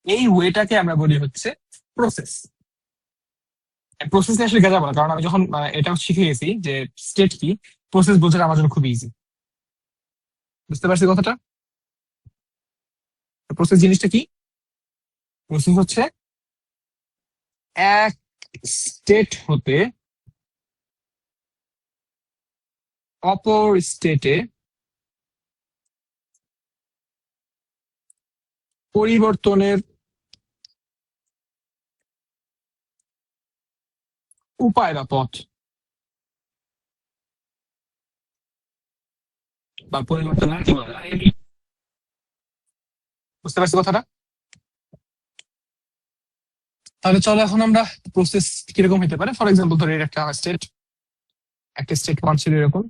S1: এই ওয়েটাকে আমরা বলি হচ্ছে প্রসেস। প্রসেস নিয়ে আসলে যাবো না, কারণ আমি যখন এটা শিখে গেছি যে স্টেট কি, প্রসেস বোঝাটা আমার জন্য খুব ইজি। বুঝতে পারছি কথাটা? প্রসেস জিনিসটা কি? প্রসেস হচ্ছে এক স্টেট হতে অপর স্টেটে পরিবর্তনের উপায় বা পথ, বা পরিবর্তনের কি বলে, বুঝতে পারছি কথাটা? তাহলে চলো এখন আমরা প্রসেস কিরকম হতে পারে, ফর এক্সাম্পল ধরে একটা স্টেট, একটা স্টেট 1 ছিল এরকম,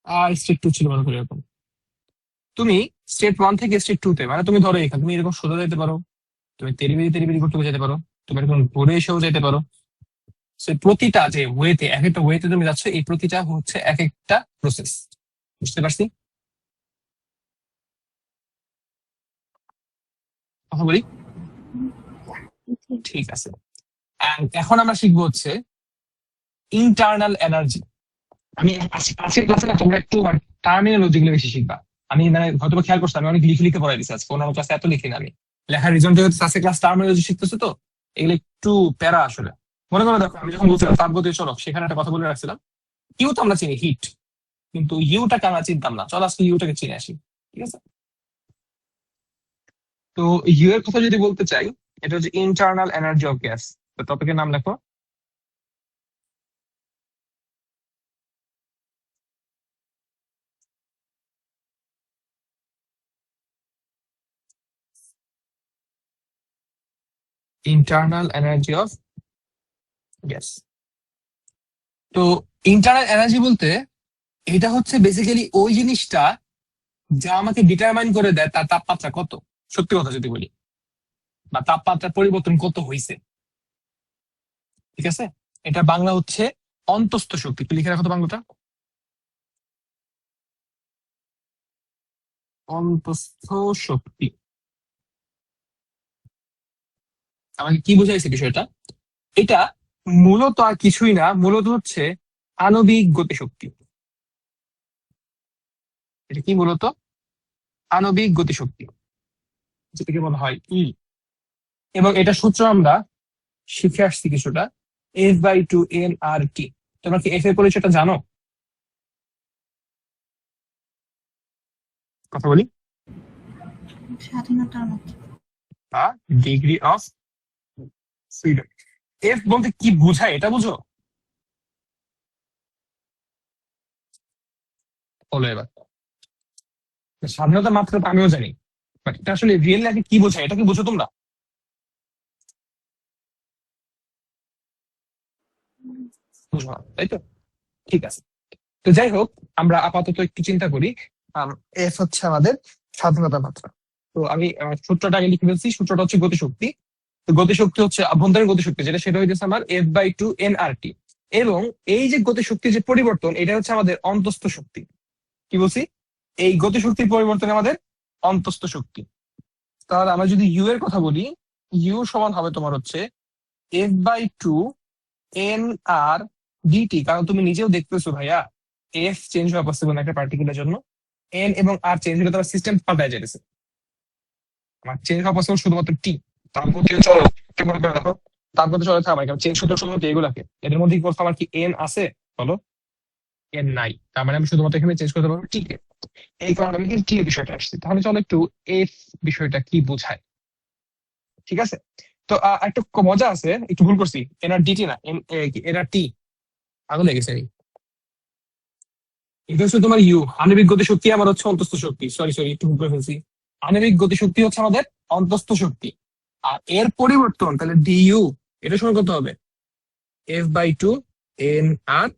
S1: আর স্টেট 2 ছিল মনে করি এরকম। তুমি স্টেট 1 থেকে স্টেট 2 তে, মানে তুমি ধরো এখানে তুমি এরকম সোজা যেতে পারো, তুমি তেরিবেরি তেরিবেরি করতে যেতে পারো, তুমি এরকম ঘুরে এসেও যেতে পারো। So, প্রতিটা যে ওয়েতে, এক একটা ওয়েতে তুমি যাচ্ছ, এই প্রতিটা হচ্ছে এক একটা প্রসেস। বুঝতে পারছি কথা বলি? ঠিক আছে। And এখন আমরা শিখবো হচ্ছে ইন্টারনাল এনার্জি। আমি আজকের ক্লাসে না তোমরা একটু টার্মিনোলজি গুলো বেশি শিখবা। আমি মানে হয়তো খেয়াল করছি, আমি অনেক লিখে লিখে পড়াই দিচ্ছি আজকে, অন্যান্য ক্লাসে এত লিখি না আমি। লেখার রিজনটা হচ্ছে আজকে ক্লাস টার্মিনোলজি শিখতেছে তো, এগুলো একটু প্যারা আসলে। মনে করো দেখো, আমি যখন বলছিলাম তাপগতীয় চলক, সেখানে একটা কথা বলে রাখছিলাম, কিউ তো আমরা চিনি হিট, কিন্তু ইউটাকে আমরা চিনতাম না। চল আজকে ইউটাকে চিনে আসি, ঠিক আছে? তো ইউ এর কথা যদি বলতে চাই, এটা হচ্ছে ইন্টারনাল এনার্জি অফ গ্যাস। তো টপিকের নাম লেখো ইন্টারনাল এনার্জি অফ গ্যাস। তো ইন্টারনাল এনার্জি বলতে এটা হচ্ছে বেসিক্যালি ওই জিনিসটা যা আমাকে ডিটারমাইন করে দেয় তার তাপমাত্রা কত, সত্যি কথা যদি বলি, বা তাপমাত্রার পরিবর্তন কত হয়েছে। ঠিক আছে, এটা বাংলা হচ্ছে অন্তস্থ শক্তি। একটু লিখে রাখো তো বাংলাটা, অন্তস্থ শক্তি। আমাকে কি বুঝাইছে বিষয়টা? এটা মূলত আর কিছুই না, মূলত হচ্ছে আণবিক গতিশক্তি। এটা কি মূলত? আণবিক গতিশক্তি, যেটাকে বলা হয় ই। এবং এটা সূত্র আমরা শিখে আসছি কিছুটা, F/2 nRT। তোমরা কি এফ এর পরিচয়টা জানো? কথা বলি,
S2: স্বাধীনতার মতো।
S1: Degree of freedom. এফ বলতে কি বোঝায় এটা বুঝো? বলো এবার। স্বাধীনতার মাত্রা তো আমিও জানি, বাট এটা আসলে রিয়েল লাইফে কি বোঝায়, এটা কি বুঝো তোমরা? বুঝো না, তাই তো? ঠিক আছে। তো যাই হোক, আমরা আপাতত একটু চিন্তা করি, এফ হচ্ছে আমাদের স্বাধীনতা মাত্রা। তো আমি সূত্রটা আগে লিখে ফেলছি। সূত্রটা হচ্ছে গতিশক্তি। তো গতিশক্তি হচ্ছে আভ্যন্তরীণ গতিশক্তি, যেটা সেটা হইতেছে আমার F/2 nRT। এবং এই যে গতিশক্তির যে পরিবর্তন, এটা হচ্ছে আমাদের অন্তস্থ শক্তি। কি বলছি? এই গতিশক্তির পরিবর্তন আমাদের অন্তস্থ শক্তি। তাহলে আমরা যদি ইউ এর কথা বলি, ইউ সমান হবে তোমার হচ্ছে F/2 nR/dt। কারণ তুমি নিজেও দেখতেছো ভাইয়া, এফ চেঞ্জ হওয়া পসিবল না একটা পার্টিকুলার জন্য, এন এবং আর চেঞ্জ হলে তোমার সিস্টেম পাল্টায় যেতেছে। আমার চেঞ্জ হওয়া পসিবল শুধুমাত্র টি। তাপগতীয় চলক কেমন করে দেখো, তাপগতীয় চলক আমার চেঞ্জ হতে শুধুমাত্র এগুলাকে, এদের মধ্যে কি কোথাও আমার কি এন আছে? বলো, এন নাই। তার মানে আমি শুধুমাত্র এখানে চেঞ্জ করতে পারবো টি কে। এই কারণে আমি কিন্তু টি এর বিষয়টা আসছি। তাহলে চলো একটু এফ বিষয়টা কি বোঝায় ঠিক আছে? তো একটু মজা আছে, একটু ভুল করছি, এনআরডিটি না, এনআরটি, আগুন লেগেছে। এটা হচ্ছে তোমার ইউ, আণবিক গতিশক্তি, আমার হচ্ছে অন্তস্থ শক্তি, সরি সরি একটু ভুল করে ফেলছি। আণবিক গতিশক্তি হচ্ছে আমাদের অন্তস্থ শক্তি, আর এর পরিবর্তন তাহলে ডিইউ, এটা সমান কত হবে? F/2 এন আর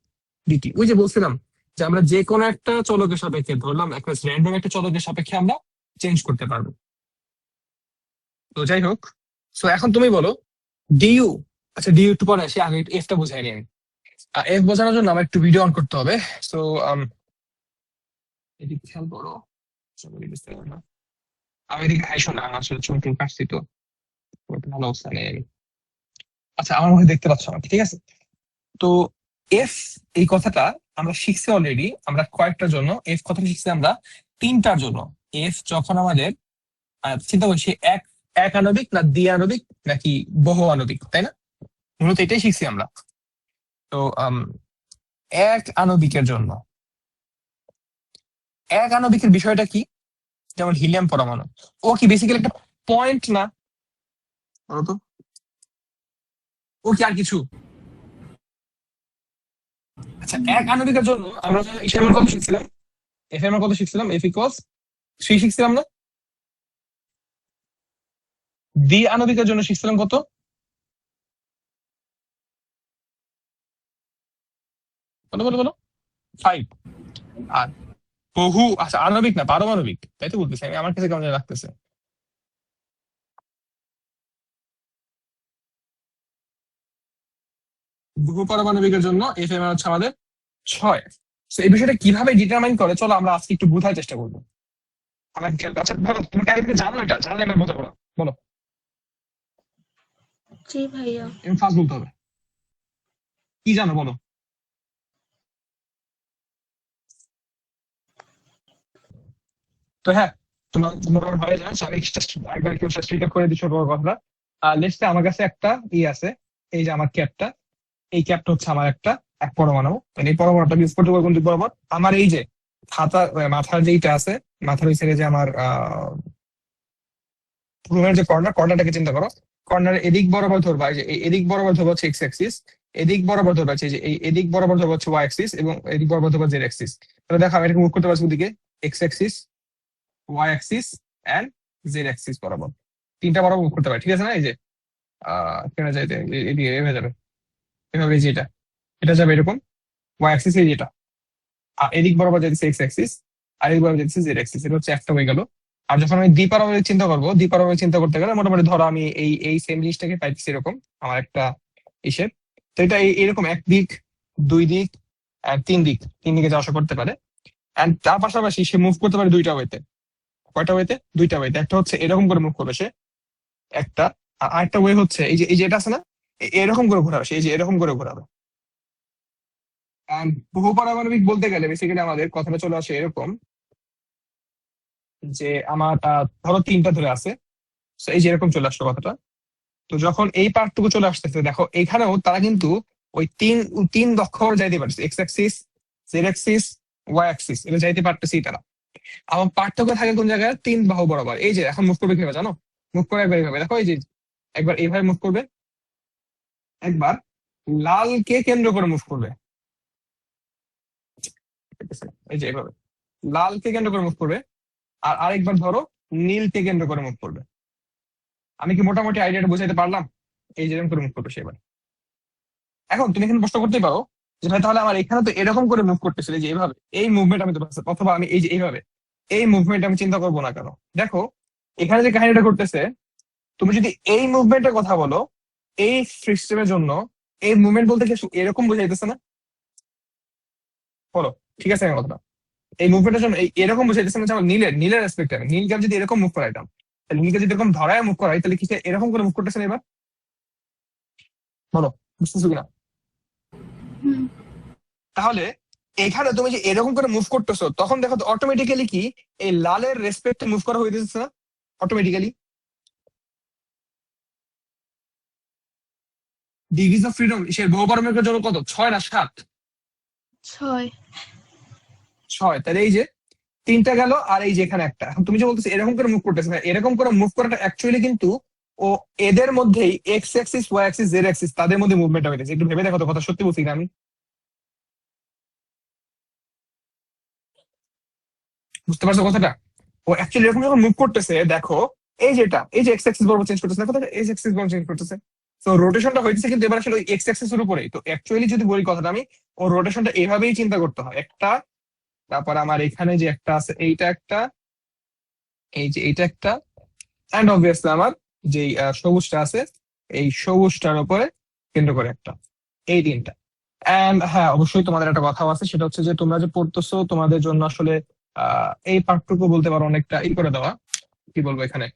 S1: ডিটি। ওই যে বলছিলাম যে আমরা যে কোনো একটা চলকের সাপেক্ষে, ধরলাম একটা র্যান্ডম একটা চলকের সাপেক্ষে আমরা চেঞ্জ করতে পারবো। তো যাই হোক, সো এখন তুমি বলো ডিইউ, আচ্ছা ডিইউ একটু পরে আসি, আগে এফটা বুঝাই নি আমি। এফ বোঝানোর জন্য আমার একটু ভিডিও অন করতে হবে। সো এদিকে খেয়াল করো, সবাই বুঝতে পারবে না। আমি এদিকে আইসো না, আসলে চুল টুল কাটছি তো, খুব একটা ভালো অবস্থা নেই আমি। আচ্ছা আমার মনে হয় দেখতে পাচ্ছ আমাকে, ঠিক আছে? তো এফ এই কথাটা আমরা শিখছি অলরেডি, আমরা কয়েকটার জন্য এফ কথাটা শিখছি আমরা তিনটার জন্য। এফ যখন আমাদের চিন্তা করছি এক এক আণবিক না দ্বি আণবিক নাকি বহু আণবিক, তাই না? মূলত এটাই শিখছি আমরা। তো এক আণবিকের জন্য, এক আণবিকের বিষয়টা কি? যেমন হিলিয়াম পরমাণু, ও কি বেসিক্যালি একটা পয়েন্ট না, বলতো? ও কি আর কিছু? আচ্ছা এক আণবিকের জন্য আমরা এর মান কত শিখছিলাম? এফ এর মান কত শিখছিলাম? এফ ইকুয়ালস 3 শিখছিলাম না? দ্বি আণবিকের জন্য শিখছিলাম কত? বলো বলো বলো, 5। আর বহু, আচ্ছা আণবিক না পারমাণবিক, তাই তো বলতেছি আমি, আমার কাছে কেমন যেন লাগতেছে। বহু পারমাণবিকের জন্য এফ এর মান হচ্ছে আমাদের 6। তো এই বিষয়টা কিভাবে ডিটারমাইন করে, চলো আমরা আজকে একটু বোঝার চেষ্টা করবো। আমার আচ্ছা ধরো তুমি কারিগরি জানো, এটা জানলে আমার বোঝা বলো, বলো।
S2: জি ভাইয়া।
S1: এম ফার্স্ট বলতে হবে, কি জানো বলো। তো হ্যাঁ, তোমার তোমার হয়ে যায়, আমি just একবার কেউ রিক্যাপ করে দিচ্ছি বড় কথা। লেটস আমার কাছে একটা আছে, এই যে আমার ক্যাপটা, এই ক্যাপটা হচ্ছে আমার একটা এক পরমাণু, মানে এই পরমাণুটা ইউজ করতে পারবো কিন্তু বরাবর আমার এই যে খাতা মাথার যেইটা আছে, মাথার ওই সাইডে যে আমার রুমের যে কর্নারটাকে চিন্তা করো। কর্নার এদিক বরাবর ধরবা, এই যে এদিক বরাবর ধরবা হচ্ছে এক্স অ্যাক্সিস, এদিক বরাবর ধরবা হচ্ছে এই যে এই এদিক বরাবর ধরবা হচ্ছে ওয়াই অ্যাক্সিস, এবং এদিক বরাবর ধরবা জেড অ্যাক্সিস। তাহলে দেখো আমি এটাকে মুভ করতে পারছি ওদিকে X axis, Y axis and Z axis বরাবর, তিনটা বরাবর মুভ করতে পারি, ঠিক আছে না? এই যে কেন যাইতে এদিকে এভাবে যাবে, এভাবে এই যে এটা যাবে এরকম, ওয়াই অ্যাক্সিস এই যেটা, আর এদিক বরাবর যেতেছে এক্স অ্যাক্সিস, আর এদিক বরাবর যেতেছে জেড অ্যাক্সিস, এটা হচ্ছে একটা হয়ে গেল। আর যখন আমি দ্বিপারমাণবিক চিন্তা করবো, দ্বিপারমাণবিক চিন্তা করতে গেলে মোটামুটি ধরো আমি এই এই সেম জিনিসটাকে পাইতেছি এরকম, আমার একটা হিসেব। তো এটা এরকম এক দিক, দুই দিক, আর তিন দিকে যাওয়া আসা করতে পারে। এন্ড তার পাশাপাশি সে মুভ করতে পারে দুইটা ওয়েতে। কয়টা ওয়েতে? দুইটা ওয়েতে। একটা হচ্ছে এরকম করে মুভ করবে সে একটা, আর আরেকটা ওয়ে হচ্ছে এই যে এটা আছে না, এরকম করে ঘোরাবে সে, এই যে এরকম করে ঘোরাবে। বহু পারমাণবিক বলতে গেলে বেসিক্যালি আমাদের কথাটা চলে আসে এরকম, যে আমার ধরো তিনটা ধরে আছে, তো এই যে এরকম চলে আসলো কথাটা। তো যখন এই পার্টটুকু চলে আসতেছে, দেখো এখানেও তারা কিন্তু ওই তিন তিন দক্ষর যাইতে পারছে, X axis, Z axis, Y axis, এটা যাইতে পারতেছি তারা। আমার পার্থক্য থাকে কোন জায়গায়? তিন বাহু বরাবর। এই যে এখন মুভ করবে কিভাবে জানো? মুভ করে একবার এইভাবে, দেখো এই যে একবার এইভাবে মুভ করবে, একবার লালকে কেন্দ্র করে মুভ করবে, এই যে এভাবে লালকে কেন্দ্র করে মুভ করবে, আর আরেকবার ধরো নীলকে কেন্দ্র করে মুভ করবে। আমি কি মোটামুটি আইডিয়াটা বুঝাইতে পারলাম? এই যে এরকম করে মুভ করবে সেবার। এখন তুমি এখানে প্রশ্ন করতেই পারো যে ভাই তাহলে আমার এখানে তো এরকম করে মুভ করতেছিল, যে এইভাবে এই মুভমেন্ট আমি তো অথবা আমি এই যে এইভাবে এই মুভমেন্ট আমি চিন্তা করবো না কেন? দেখো এখানে যে কাহিনীটা করতেছে, তুমি যদি এই মুভমেন্টের কথা বলো, এই সিস্টেমের জন্য এই মুভমেন্ট বলতে কি এরকম বোঝাইতেছে না? বলো, ঠিক আছে আমার কথাটা? এই মুভমেন্টের জন্য এরকম বুঝাইতেছে না, যেমন নীলের নীলের রেসপেক্ট আমি নীলকে আমি যদি এরকম মুভ করাইতাম, তাহলে নীলকে যদি এরকম ধরায় মুভ করাই, তাহলে কি সে এরকম করে মুভ করতেছে না এবার? বলো, বুঝতেছো কিনা?
S2: হুম।
S1: তাহলে এখানে তুমি যে এরকম করে মুভ করতেছো, তখন দেখো তো অটোমেটিক্যালি কি এই লালের রেসপেক্টে মুভ করা হয়ে যাচ্ছে না অটোমেটিক্যালি? ডিগ্রিজ অফ ফ্রিডম সে বহুপারমাণবিকের জন্য কত, 6 না 7?
S2: 6।
S1: 6। তাহলে এই যে তিনটা গেল, আর এই যে এখানে একটা। এখন তুমি যে বলতেছো এরকম করে মুভ করতেছে, এরকম করে মুভ করাটা অ্যাকচুয়ালি কিন্তু ও এদের মধ্যেই X axis Y axis Z axis তাদের মধ্যে মুভমেন্টটা হইতেছে। একটু ভেবে দেখো তো, কথা সত্যি বলছি না আমি? বুঝতে পারছো কথাটা? ও অ্যাকচুয়ালি এরকম যখন মুভ করতেছে দেখো, এই যে এক্স অ্যাক্সিস বরাবর চেঞ্জ করতেছে, দেখো এক্স অ্যাক্সিস বরাবর চেঞ্জ করতেছে। তো রোটেশনটা হইতেছে কিন্তু এবার আসলে ওই এক্স অ্যাক্সিস এর উপরেই। তো অ্যাকচুয়ালি যদি বলি কথাটা আমি, ও রোটেশনটা এভাবেই চিন্তা করতে হয়, একটা, তারপর আমার এখানে যে একটা আছে এইটা একটা, এই যে এইটা একটা, অ্যান্ড অবভিয়াসলি আমার যেই সবুজটা আছে এই সবুজটার উপরে কেন্দ্র করে একটা, এই তিনটা। অ্যান্ড হ্যাঁ, অবশ্যই তোমাদের একটা কথাও আছে, সেটা হচ্ছে যে তোমরা যে পড়তেছো তোমাদের জন্য আসলে এই পার্টটুকু বলতে পারো অনেকটা করে দেওয়া, কি বলবো এখানে,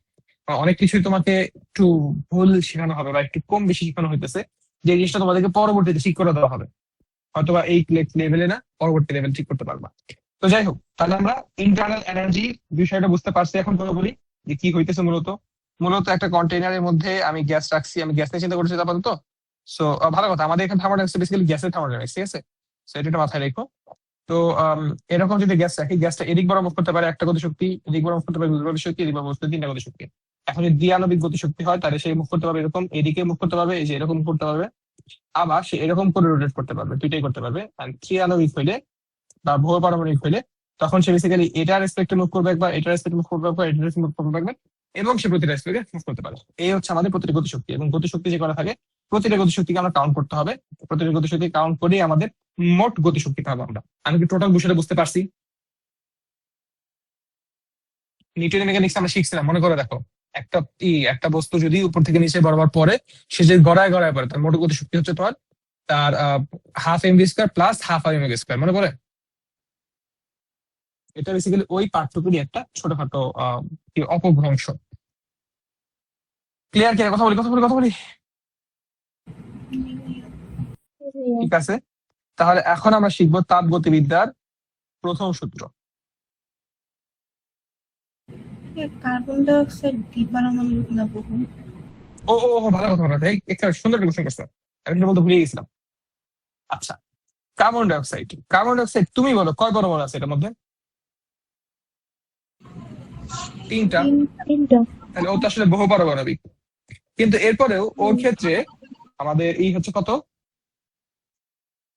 S1: অনেক কিছুই তোমাকে একটু ভুল শেখানো হবে বা একটু কম বেশি শেখানো হইতেছে, যে জিনিসটা তোমাদেরকে পরবর্তীতে ঠিক করে দেওয়া হবে। হয়তোবা এই লেভেলে না, পরবর্তী লেভেল ঠিক করতে পারবা। তো যাই হোক, তাহলে আমরা ইন্টারনাল এনার্জি বিষয়টা বুঝতে পারছি। এখন কথা বলি যে কি হইতেছে মূলত। মূলত একটা কন্টেইনারের মধ্যে আমি গ্যাস রাখছি, আমি গ্যাস নিয়ে চিন্তা করছি আপাতত। সো ভালো কথা, আমাদের এখানে থার্মোডাইনামিক্স বেসিক্যালি গ্যাসের থার্মোডাইনামিক্স, ঠিক আছে? সো এটা মাথায় রেখো। তো এরকম যদি গ্যাস রাখি, গ্যাসটা এদিক বরাবর মুভ করতে পারে একটা গতিশক্তি, এদিক বরাবর মুভ করতে পারে দুই গতিশক্তি, এদিক বরাবর মুভ করতে তিনটা গতিশক্তি। এখন যদি দ্বিআণবিক গতিশক্তি হয় তাহলে সে মুভ করতে পারবে এরকম, এদিকে মুভ করতে পারবে, এই যে এরকম মুভ করতে পারবে, আবার সে এরকম করে রোটেট করতে পারবে, দুইটাই করতে পারবে। আর ত্রিআণবিক হইলে বা বহু পারমাণবিক হইলে তখন সে বেসিক্যালি এটার রেসপেক্টে মুভ করবে একবার, এটার রেসপেক্টে মুভ করবে একবার, এটার মুভ করবে একবার, এবং সে প্রতিটা রেসপেক্টে মুভ করতে পারে। এই হচ্ছে আমাদের প্রতিটি গতিশক্তি। এবং গতিশক্তি যে করা থাকে, প্রতিটা গতিশক্তিকে আমরা কাউন্ট করতে হবে। প্রতিটা গতিশক্তি কাউন্ট করে আমাদের মোট গতিশক্তি পাবো আমরা। আমি কি টোটাল বিষয়টা বুঝতে পারছি? নিউটনের মেকানিক্স আমরা শিখছিলাম, মনে করে দেখো, একটা বস্তু যদি উপর থেকে নিচে বরাবর পড়ে, সে যে গড়ায় গড়ায় পড়ে, তার মোট গতিশক্তি হচ্ছে তোমার তার half m v square plus half আর এম স্কোয়ার, মনে পড়ে? এটা বেসিক্যালি ওই পার্টটুকুরই একটা ছোটখাটো অপভ্রংশ। ক্লিয়ার? কি কথা বলি, কথা বলি? ঠিক আছে, তাহলে এখন আমরা শিখবো তাপগতিবিদ্যার প্রথম সূত্র।
S2: কার্বন ডাই অক্সাইড দ্বিপারমাণবিক না বহু?
S1: ও ভালো কথা, ভালো কথা, একটা সুন্দর একটা কোশ্চেন করছো, আমি কিন্তু বলতে ভুলে গেছিলাম। আচ্ছা, কার্বন ডাই অক্সাইড তুমি বলো কয় পরমাণু আছে এটার মধ্যে? তিনটা।
S2: তিনটা।
S1: তাহলে ও তো আসলে বহু পারমাণবিক, কিন্তু এরপরেও ওর ক্ষেত্রে আমাদের এই হচ্ছে কত,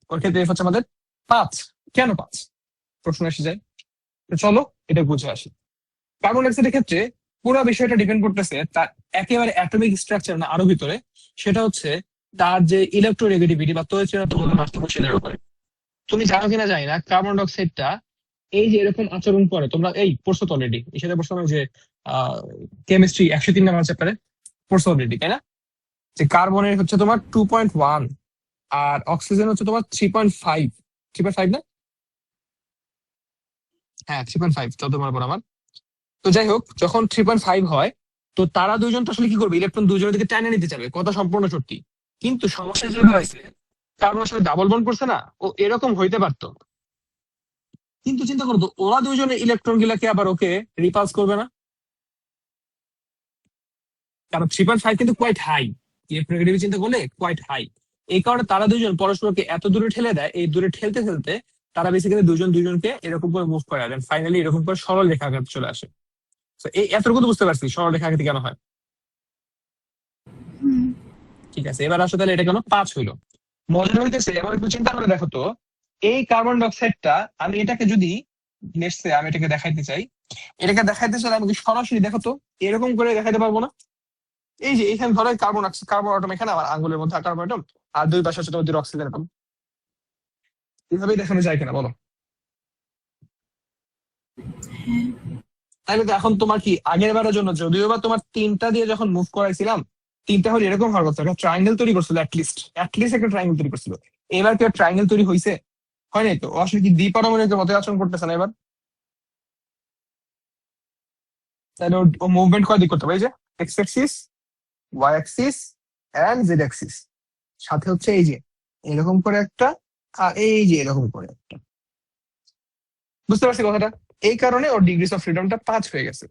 S1: ওর ক্ষেত্রে হচ্ছে আমাদের 5। কেন 5? প্রশ্ন এসে যায়। তো চলো এটা বুঝে আসি। কার্বন ডাইঅক্সাইডের ক্ষেত্রে পুরো বিষয়টা ডিপেন্ড করতেছে তার একেবারে অ্যাটমিক স্ট্রাকচার না, আরো ভিতরে, সেটা হচ্ছে তার যে ইলেকট্রোনেগেটিভিটি বা তড়িৎচুম্বকত্বের উপরে। তুমি জানো কিনা জানি না, কার্বন ডাইঅক্সাইডটা এই যে এরকম আচরণ করে, তোমরা এই পড়ছো তো অলরেডি, এই সাথে পড়ছো না যে কেমিস্ট্রি 103 নাম্বার চ্যাপ্টারে পড়ছো অলরেডি, তাই না? যে কার্বনের হচ্ছে তোমার 2.1 আর অক্সিজেন হচ্ছে তোমার 3.5। 3.5 না? হ্যাঁ 3.5, তো তোমার বরাবর। তো যাই হোক, যখন 3.5 হয়, তো তারা দুইজন তো আসলে কি করবে, ইলেকট্রন দুইজনের দিকে টানে নিতে চাবে, কথা সম্পূর্ণ সত্যি। কিন্তু সমস্যা যেটা হয়েছে, কার্বন আসলে ডাবল বন্ড করছে না, ও এরকম হইতে পারতো, কিন্তু চিন্তা করতো ওরা দুইজনের ইলেকট্রন গুলাকে আবার ওকে রিপালস করবে না, কারণ 3.5 কিন্তু কোয়াইট হাই, ইলেকট্রোনেগেটিভ চিন্তা করলে কোয়াইট হাই। এই কারণে তারা দুইজন পরস্পরকে এত দূরে ঠেলে দেয়, এই দূরে ঠেলতে ঠেলতে তারা বেসিক্যালি দুজন দুজনকে এরকম করে মুভ করে, দেন ফাইনালি এরকম করে সরল রেখা আঘাত চলে আসে। তো এই এতটুকু তো বুঝতে পারছি সরল রেখা আঘাত কেন হয়।
S2: হুম।
S1: ঠিক আছে, এবার আসলে তাহলে এটা কেন 5 হইলো। মজা হইতেছে, এবার একটু চিন্তা করে দেখো তো, এই কার্বন ডাইঅক্সাইডটা আমি এটাকে যদি নেক্সটে আমি এটাকে দেখাইতে চাই, এটাকে দেখাইতে চাইলে আমি কি সরাসরি দেখো তো এরকম করে দেখাইতে পারবো না? এই যে এখানে ধরো কার্বন অ্যাটম এখানে, আমার আঙ্গুলের মধ্যে কার্বন অ্যাটম, আর দুই পাশে হচ্ছে তোমাদের অক্সিজেন অ্যাটম, এভাবেই দেখানো যায় কিনা বলো?
S2: হ্যাঁ।
S1: তাহলে তো এখন তোমার কি আগের বারের জন্য, যদিও বা তোমার তিনটা দিয়ে যখন মুভ করাইছিলাম, তিনটা হলে এরকম হওয়ার কথা, একটা ট্রাইঙ্গেল তৈরি করছিল, অ্যাটলিস্ট একটা ট্রাইঙ্গেল তৈরি করছিল। এবার কি ট্রাইঙ্গেল তৈরি হয়েছে? হয় নাই তো। ও আসলে কি দ্বিপারমাণবিকের মতো আচরণ করতেছে না এবার? তাহলে ও মুভমেন্ট কয় দিক করতে পারে, এই যে X axis, Y axis and Z axis, সাথে হচ্ছে এই যে এরকম করে একটা, আর এই যে এরকম করে একটা। বুঝতে পারছি কথাটা? এই কারণে ওর ডিগ্রিস অফ ফ্রিডমটা 5 হয়ে গেছে,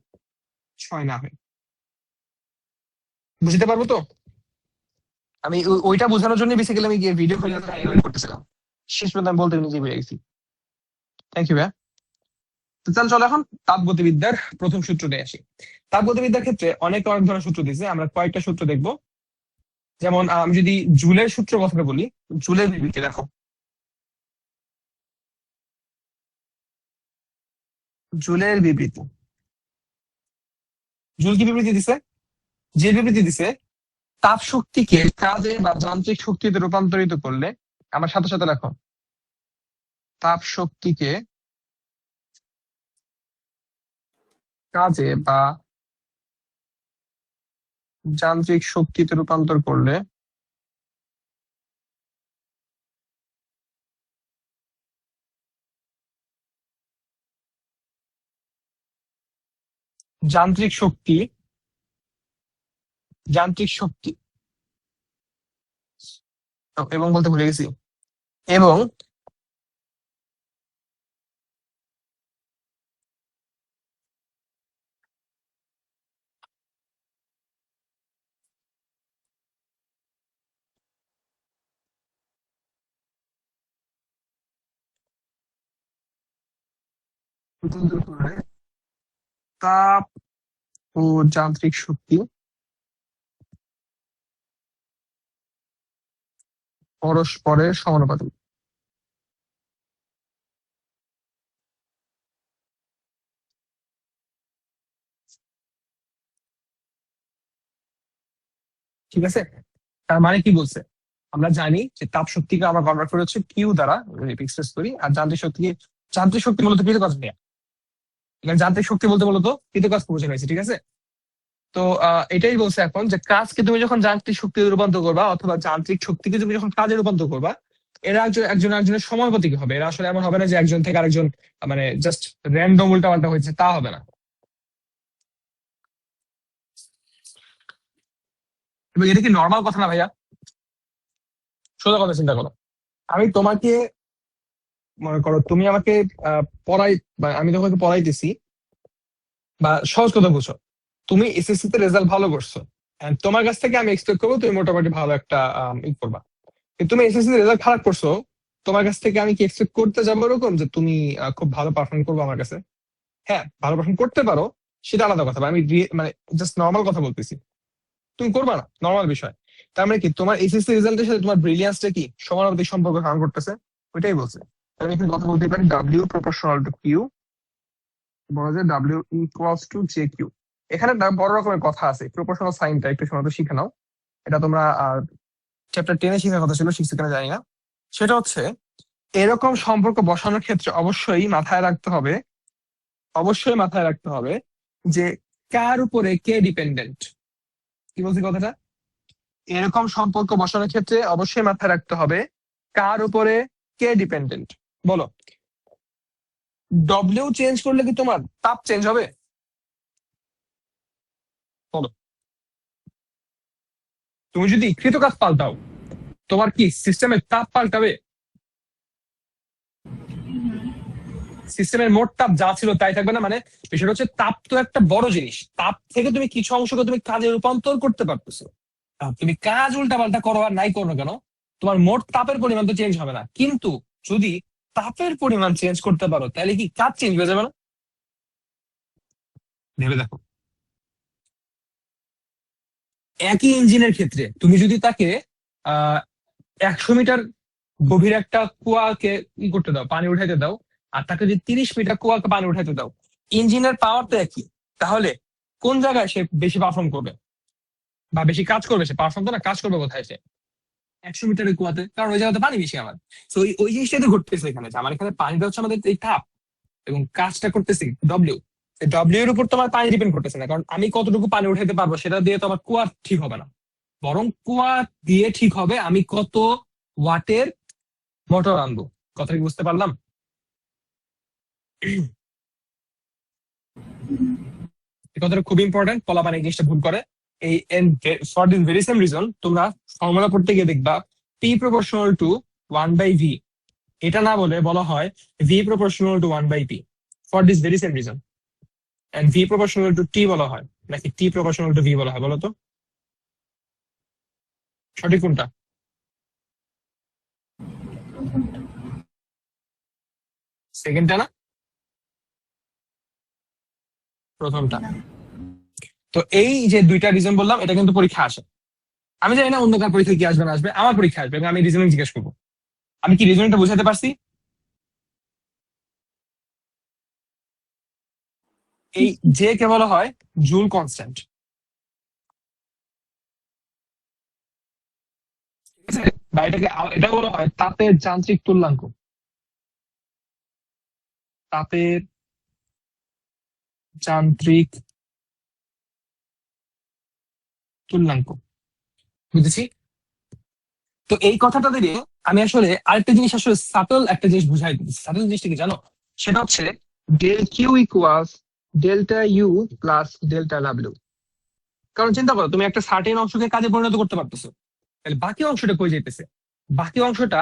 S1: 6 না হয়ে। বুঝতে পারবো তো? আমি ওইটা বোঝানোর জন্য বেসিক্যালি আমি গিয়ে ভিডিও করতেছিলাম, শেষ পর্যন্ত আমি বলতে নিজে ভুলে গেছি। থ্যাংক ইউ ভাই। তো চলো এখন তাপগতিবিদ্যার প্রথম সূত্রটাই আসি। তাপগতিবিদ্যার ক্ষেত্রে অনেক অনেক ধরনের সূত্র দিয়েছে, আমরা কয়েকটা সূত্র দেখবো। যেমন আমি যদি জুলের সূত্র কথাটা বলি, জুলের বিবৃতি দেখো। জুলের বিবৃতি, জুল কি বিবৃতি দিছে? যে বিবৃতি দিছে, তাপ শক্তিকে কাজে বা যান্ত্রিক শক্তিতে রূপান্তরিত করলে, আমার সাথে সাথে লেখো, তাপ শক্তিকে কাজে বা যান্ত্রিক শক্তিতে রূপান্তর করলে যান্ত্রিক শক্তি, যান্ত্রিক শক্তি এবং বলতে ভুলে গেছি, এবং রূপান্তর করে তাপ ও যান্ত্রিক শক্তি পরস্পরের সমানুপাতিক। ঠিক আছে, তার মানে কি বলছে? আমরা জানি যে তাপ শক্তিকে আমরা কনভার্ট করে হচ্ছে কিউ দ্বারা এক্সপ্রেস করি, আর যান্ত্রিক শক্তিকে, যান্ত্রিক শক্তি মূলত কৃতকাজ নেয়া, এখানে যান্ত্রিক শক্তি বলতে মূলত কৃতকাজ বোঝানো হয়েছে। ঠিক আছে, তো এটাই বলছে এখন যে কাজকে তুমি যখন যান্ত্রিক শক্তিতে রূপান্তর করবা অথবা যান্ত্রিক শক্তিকে তুমি যখন কাজে রূপান্তর করবা, এরা একজন একজন একজনের সমানুপাতিক হবে। এরা আসলে এমন হবে না যে একজন থেকে আরেকজন মানে জাস্ট র্যান্ডম উল্টা পাল্টা হয়েছে, তা হবে না। এবং এটা কি নর্মাল কথা না ভাইয়া? সোজা কথা চিন্তা করো, আমি তোমাকে, মনে করো তুমি আমাকে পড়াই, বা আমি তোমাকে পড়াইতেছি, বা সহজ কথা বুঝো, তুমি এসএসসি তে রেজাল্ট ভালো করছো, and তোমার কাছ থেকে আমি এক্সপেক্ট করবো তুমি মোটামুটি ভালো একটা ই করবা। কিন্তু তুমি এসএসসি তে রেজাল্ট খারাপ করছো, তোমার কাছ থেকে আমি কি এক্সপেক্ট করতে যাবো এরকম যে তুমি খুব ভালো পারফর্ম করবো আমার কাছে? হ্যাঁ, ভালো পারফর্ম করতে পারো, সেটা আলাদা কথা, বা আমি মানে জাস্ট নর্মাল কথা বলতেছি, তুমি করবা না, নর্মাল বিষয়। তার মানে কি তোমার এইচএসসি রেজাল্টের সাথে তোমার ব্রিলিয়ান্সটা কি সমানুপাতিক সম্পর্ক ধারণ করতেছে? ওইটাই বলছে। আমি এখানে কথা বলতে পারি ডাব্লিউ প্রপোর্শনাল টু কিউ, বলা যায় ডাব্লিউ ইকুয়ালস টু জে কিউ। এখানে না বড় রকমের কথা আছে, প্রপোর্শনাল সাইনটা একটু সময় শিখে নাও, এটা তোমরা চ্যাপ্টার 10-এ শেখার কথা ছিল, শিখছে কিনা জানি না। সেটা হচ্ছে, এরকম সম্পর্ক বসানোর ক্ষেত্রে অবশ্যই মাথায় রাখতে হবে, অবশ্যই মাথায় রাখতে হবে যে কার উপরে কে ডিপেন্ডেন্ট। কি বলছি কথাটা? এরকম সম্পর্ক বসানোর ক্ষেত্রে অবশ্যই মাথায় রাখতে হবে কার উপরে কে ডিপেন্ডেন্ট। বলো, ডব্লিউ চেঞ্জ করলে কি তোমার তাপ চেঞ্জ হবে? বলো, তুমি যদি কৃতকাজ পাল্টাও, তোমার কি সিস্টেমের তাপ পাল্টাবে? সিস্টেমের মোট তাপ যা ছিল তাই থাকবে না। মানে বিষয়টা হচ্ছে, তাপ তো একটা বড় জিনিস, তাপ থেকে তুমি কিছু অংশকে তুমি কাজে রূপান্তর করতে পারতেছো। তুমি কাজ উল্টা পাল্টা করো আর নাই করো না কেন, তোমার মোট তাপের পরিমাণ তো চেঞ্জ হবে না। কিন্তু যদি তাপের পরিমাণ চেঞ্জ করতে পারো, তাহলে কি কাজ চেঞ্জ হয়ে যাবে না? ভেবে দেখো, একই ইঞ্জিনের ক্ষেত্রে তুমি যদি তাকে 100 মিটার গভীর একটা কুয়াকে ই করতে দাও, পানি উঠাইতে দাও, আর তাকে যদি 30 মিটার কুয়াকে পানি উঠাইতে দাও, ইঞ্জিনের পাওয়ার তো একই, তাহলে কোন জায়গায় সে বেশি পারফর্ম করবে বা বেশি কাজ করবে? সে পারফর্ম তো না, কাজ করবে কোথায় সে? 100 মিটারের কুয়াতে, কারণ ওই জায়গাতে পানি বেশি আমার। তো ওই জিনিসটাই তো ঘটতেছে এখানে, যে আমার এখানে পানিটা হচ্ছে আমাদের এই তাপ, এবং কাজটা করতেছি ডব্লিউ। ডব্লিউ এর উপর তোমার পানি ডিপেন্ড করতেছে না, কারণ আমি কতটুকু পানি উঠাইতে পারবো সেটা দিয়ে তো আমার কুয়া ঠিক হবে না, বরং কুয়া দিয়ে ঠিক হবে আমি কত ওয়াটের মোটর আনবো। কথা কি বুঝতে পারলাম? এই কথাটা খুব ইম্পর্টেন্ট, পোলাপান এই জিনিসটা ভুল করে। এই for this very same reason তোমরা ফর্মুলা পড়তে গিয়ে দেখবা পি প্রপোর্শনাল টু 1/v, এটা না বলে বলা হয় V proportional to 1/p, for this very same reason. And V proportional to T বলা হয়, নাকি টি প্রপোর্শনাল টু ভি বলা হয়? বলো তো সঠিক কোনটা? সেকেন্ডটা না? প্রথমটা।
S2: না।
S1: তো এই যে দুইটা রিজন বললাম, এটা কিন্তু পরীক্ষা আসে। আমি জানি না অন্য কার পরীক্ষায় কি আসবে না আসবে, আমার পরীক্ষা আসবে এবং আমি রিজনিং জিজ্ঞেস করবো। আমি কি রিজনিংটা বুঝাতে পারছি? এই যে কে বলা হয় জুল কনস্ট্যান্ট, ঠিক আছে? বা এটা বলা হয় তাপের যান্ত্রিক তুল্যাঙ্ক। তাপের যান্ত্রিক তুল্যাঙ্ক, বুঝেছি। তো এই কথাটা দিয়ে আমি আসলে আরেকটা জিনিস, আসলে সাটল একটা জিনিস বুঝাই দিচ্ছি। সাটল জিনিসটা কি জানো? সেটা হচ্ছে del q equals delta u plus delta ডাব্লিউ। কারণ চিন্তা করো, তুমি একটা সার্টেন অংশকে কাজে পরিণত করতে পারতেছো, তাহলে বাকি অংশটা কই যাইতেছে? বাকি অংশটা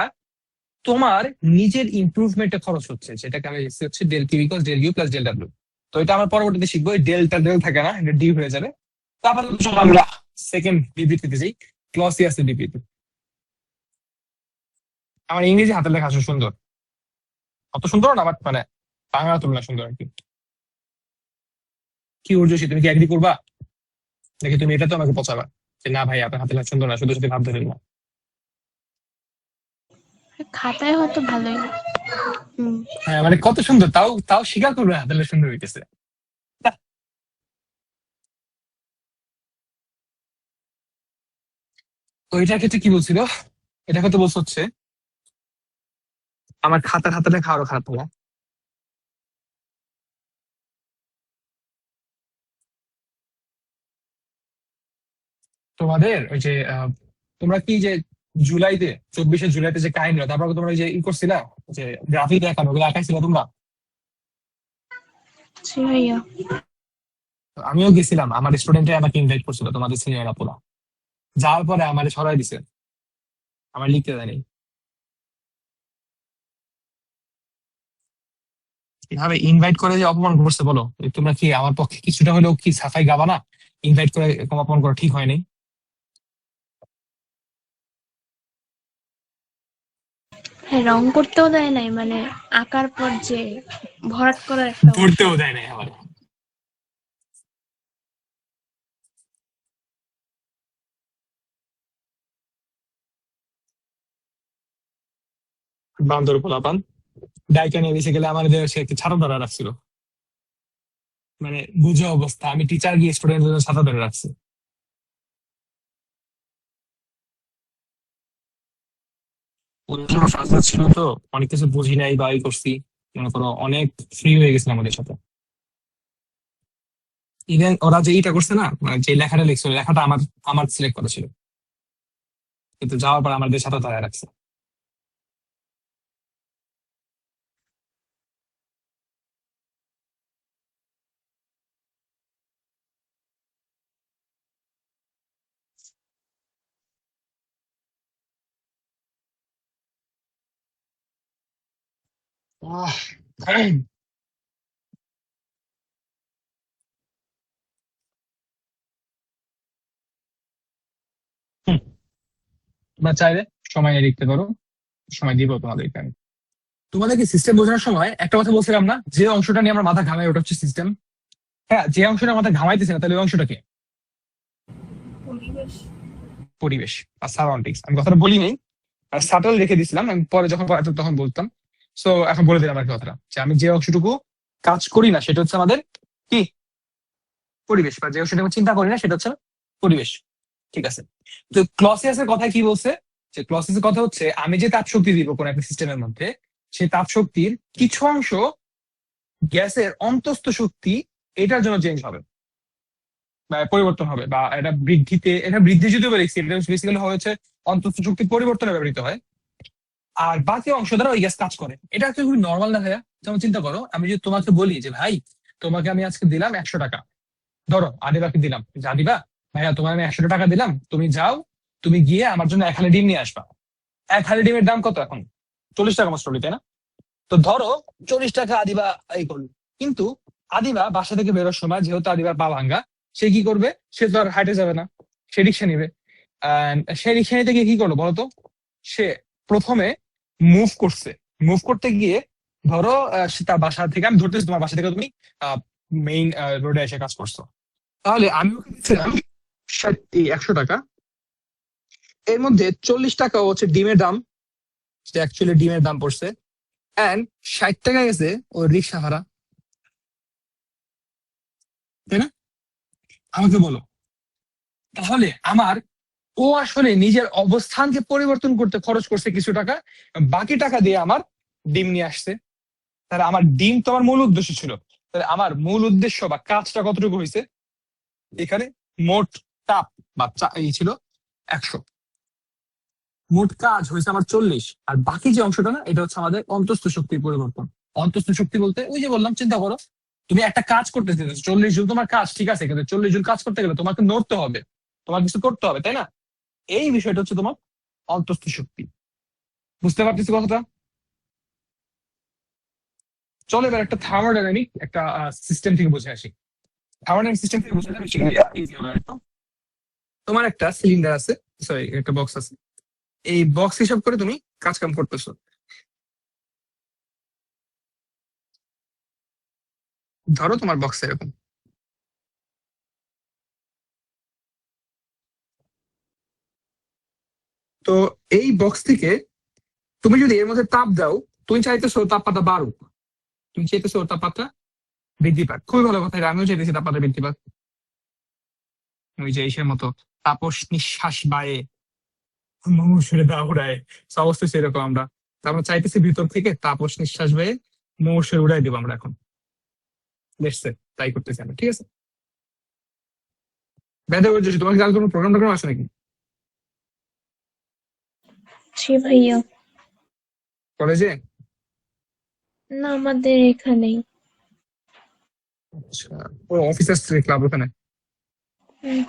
S1: তোমার নিজের ইমপ্রুভমেন্টে খরচ হচ্ছে, যেটাকে আমি লিখছি হচ্ছে del q equals del u plus del ডাব্লিউ। তো এটা আমার পরবর্তীতে শিখবো, ডেলটা ডেল থাকে না, এটা ডি হয়ে যাবে। তারপর চলো আমরা সেকেন্ড বিবৃতিতে যাই, ক্লসিয়াসের বিবৃতি। আমার ইংরেজি হাতের লেখা আসলে সুন্দর, অত সুন্দর না, বাট মানে বাংলা তুলনা সুন্দর আর কি। কি উর্জশী, তুমি কি এগ্রি করবা? দেখি তুমি এটা তো আমাকে পচাবা যে না ভাই আপনার হাতের লেখা সুন্দর না, শুধু শুধু ভাব ধরে না।
S2: খাতায় হয়তো ভালোই। হুম।
S1: হ্যাঁ মানে কত সুন্দর, তাও তাও স্বীকার করবে হাতের লেখা সুন্দর হইতেছে। বাহ। তো এটার ক্ষেত্রে কি বলছিল? এটা ক্ষেত্রে বলছে হচ্ছে আমার খাতার হাতের লেখা আরো খারাপ হলো। তোমাদের ওই যে তোমরা কি যে জুলাইতে 24শে জুলাইতে যে কাহিনী, তারপর তোমরা ওই যে ই করছিলা, যে গ্রাফিক দেখানো, ওগুলো আঁকাইছিলা তোমরা?
S2: জি ভাইয়া।
S1: তো আমিও গেছিলাম, আমার স্টুডেন্টে আমাকে ইনভাইট করছিল, তোমাদের সিনিয়র আপুরা। যাওয়ার পরে আমার সরাই দিছে, আমার লিখতে দেয়নি। কিভাবে ইনভাইট করে যে অপমান করছে বলো? তোমরা কি আমার পক্ষে কিছুটা হলেও কি সাফাই গাবা না? ইনভাইট করে এরকম অপমান করা ঠিক হয়নি।
S2: হ্যাঁ, রং করতেও দেয় নাই, মানে আঁকার পর যে ভরাট করার একটা অংশ।
S1: ধরতেও দেয় নাই আমার। বান্দর পোলাপান ডাইকা নিয়ে এসে গেলে আমার সে একটি ছাতা ধরে রাখছিল। মানে বুঝো অবস্থা, আমি টিচার গিয়ে স্টুডেন্টদের ছাতা ধরে রাখছি। ওদের জন্য ফার্স্ট ছিল তো, অনেক কিছু বুঝি নাই বা ই করছি, মনে করো অনেক ফ্রি হয়ে গেছিল আমাদের সাথে। ইভেন ওরা যে ইটা করছে না, মানে যে লেখাটা লিখছিল, লেখাটা আমার আমার সিলেক্ট করা ছিল, কিন্তু যাওয়ার পর আমাদের সাথে ধরে রাখছে। আহ, হুম, তোমরা চাইলে সময় নিয়ে লিখতে পারো, সময় দিব তোমাদেরকে আমি। তোমাদেরকে সিস্টেম বোঝানোর সময় একটা কথা বলছিলাম না, যে অংশটা নিয়ে আমার মাথা ঘামায় ওটা হচ্ছে সিস্টেম। হ্যাঁ, যে অংশটা মাথা ঘামাইতেছে না, তাহলে ওই অংশটা কি?
S2: পরিবেশ।
S1: পরিবেশ বা সারাউন্ডিংস। আমি কথাটা বলি নাই, আর সাটল রেখে দিছিলাম, আমি পরে যখন পড়াতাম তখন বলতাম। সো এখন বলে দিলাম আর কি কথাটা, যে আমি যে অংশটুকু কাজ করি না সেটা হচ্ছে আমাদের কি পরিবেশ, বা যে অংশটা আমি চিন্তা করি না সেটা হচ্ছে পরিবেশ। ঠিক আছে। তো ক্লসিয়াসের কথা কি বলছে? যে ক্লসিয়াসের কথা হচ্ছে আমি যে তাপ শক্তি দিব কোন একটা সিস্টেমের মধ্যে, সেই তাপ শক্তির কিছু অংশ গ্যাসের অন্তস্থ শক্তি এটার জন্য চেঞ্জ হবে বা পরিবর্তন হবে, বা এটা বৃদ্ধিতে, এটা বৃদ্ধি যদি লিখছি, এটা বেসিক্যালি হচ্ছে অন্তস্থ শক্তির পরিবর্তনে ব্যবহৃত হয়। আর বাকি অংশ দ্বারা ওই গ্যাস কাজ করে। এটা হচ্ছে খুবই নর্মাল না ভাইয়া? যেমন চিন্তা করো, আমি যদি তোমাকে বলি যে ভাই তোমাকে আমি আজকে দিলাম 100 টাকা, ধরো আদিবাকে দিলাম, যা দিবা ভাইয়া তোমার আমি 100 টাকা দিলাম, তুমি যাও, তুমি গিয়ে আমার জন্য 1 হালি ডিম নিয়ে আসবা। 1 হালি ডিমের দাম কত এখন? 40 টাকা মাস্ট, তাই না? তো ধরো 40 টাকা আদিবা এই করলো, কিন্তু আদিবা বাসা থেকে বেরোর সময়, যেহেতু আদিবার পা ভাঙ্গা, সে কি করবে? সে তো আর হাঁটে যাবে না, সে রিক্সা নিবে। সে রিক্সা নিতে গিয়ে কি করলো বলতো? সে প্রথমে মুভ করছে। মুভ করতে গিয়ে ধরো সে তার বাসা থেকে, আমি ধরতেছি তোমার বাসা থেকে তুমি মেইন রোডে এসে কাজ করছো, তাহলে আমি ওকে দিচ্ছিলাম 100 টাকা। এর মধ্যে 40 টাকা হচ্ছে ডিমের দাম, যেটা অ্যাকচুয়ালি ডিমের দাম পড়ছে, অ্যান্ড 60 টাকা গেছে ওর রিক্সা ভাড়া, তাই না? আমাকে বলো, তাহলে আমার ও আসলে নিজের অবস্থানকে পরিবর্তন করতে খরচ করছে কিছু টাকা, বাকি টাকা দিয়ে আমার ডিম নিয়ে আসছে। তাহলে আমার ডিম তো আমার মূল উদ্দেশ্য ছিল। তাহলে আমার মূল উদ্দেশ্য বা কাজটা কতটুকু হয়েছে, এখানে মোট তাপ বা এই ছিল 100, মোট কাজ হয়েছে আমার 40, আর বাকি যে অংশটা না, এটা হচ্ছে আমাদের অন্তস্থ শক্তির পরিবর্তন। অন্তস্থ শক্তি বলতে ওই যে বললাম, চিন্তা করো তুমি একটা কাজ করতে চাইছো, 40 জন তোমার কাজ, ঠিক আছে, কিন্তু 40 জন কাজ করতে গেলে তোমাকে নড়তে হবে, তোমার কিছু করতে হবে, তাই না? এই বিষয়টা হচ্ছে তোমার অন্তস্থ শক্তি। বুঝতে পারতেছি কথাটা? চলো এবার একটা থার্মোডাইনামিক একটা সিস্টেম থেকে বুঝে আসি। থার্মোডাইনামিক সিস্টেম থেকে বুঝে আসি, তোমার একটা সিলিন্ডার আছে, সরি একটা বক্স আছে, এই বক্স হিসাব করে তুমি কাজ কাম করতেছো। ধরো তোমার বক্স এরকম, তো এই বক্স থেকে তুমি যদি এর মধ্যে তাপ দাও, তুমি চাইতেছো তাপমাত্রা বাড়ুক, তুমি চাইতেছো ওর তাপমাত্রা বৃদ্ধি পাক, খুবই ভালো কথা, এটা আমিও চাইতেছি তাপমাত্রা বৃদ্ধি পাক। ওই যে ইসের মতো তাপস নিঃশ্বাস বায়ে মৌসুমে দাউড়ায়, অবস্থা সেরকম আমরা। তা আমরা চাইতেছি ভিতর থেকে তাপস নিঃশ্বাস বেয়ে মৌসুমে উড়াই দেবো আমরা এখন। দেখছে, তাই করতেছি আমরা, ঠিক আছে? বেদে বলছি, তোমার কাল কোনো প্রোগ্রাম টোগ্রাম আছে নাকি
S2: জি ভাইয়া।
S1: কলেজে?
S2: না, আমাদের এখানেই।
S1: আচ্ছা, ও অফিসার্স ক্লাব ওখানে?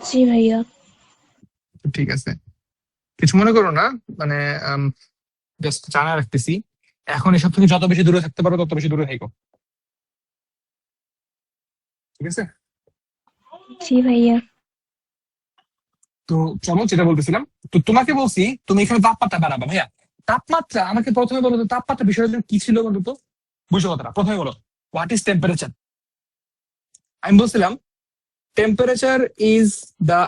S2: জি ভাইয়া।
S1: ঠিক আছে, কিছু মনে করো না, মানে জাস্ট জানা রাখতেছি, এখন এসব থেকে যত বেশি দূরে থাকতে পারো তত বেশি দূরে থাকো, ঠিক আছে?
S2: জি ভাইয়া।
S1: তো চলো যেটা বলতেছিলাম, তো তোমাকে বলছি তুমি এখানে তাপমাত্রা বাড়াবা। ভাইয়া তাপমাত্রা, আমাকে প্রথমে বলো তো তাপমাত্রা বিষয়টা কি ছিল বলো তো, বুঝো কথাটা, প্রথমে বলো হোয়াট ইজ টেম্পারেচার। আমি বলছিলাম temperature is the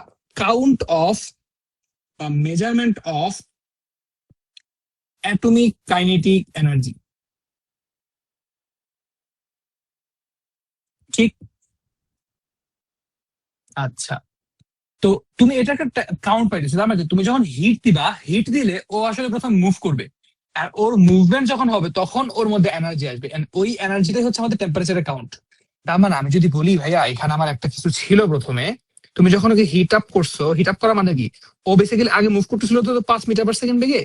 S1: count of measurement of atomic kinetic energy, ঠিক? আচ্ছা, তো তুমি এটাকে কাউন্ট পাইতেছো, তার মানে তুমি যখন হিট দিবা, হিট দিলে ও আসলে প্রথম মুভ করবে, আর ওর মুভমেন্ট যখন হবে তখন ওর মধ্যে এনার্জি আসবে, and ওই এনার্জিটাই হচ্ছে আমাদের টেম্পারেচারের কাউন্ট। তার মানে আমি যদি বলি ভাইয়া এখানে আমার একটা কিছু ছিল প্রথমে, তুমি যখন ওকে হিট আপ করছো, হিট আপ করা মানে কি, ও বেসিক্যালি আগে মুভ করতেছিল তো 5 মিটার পার সেকেন্ড বেগে,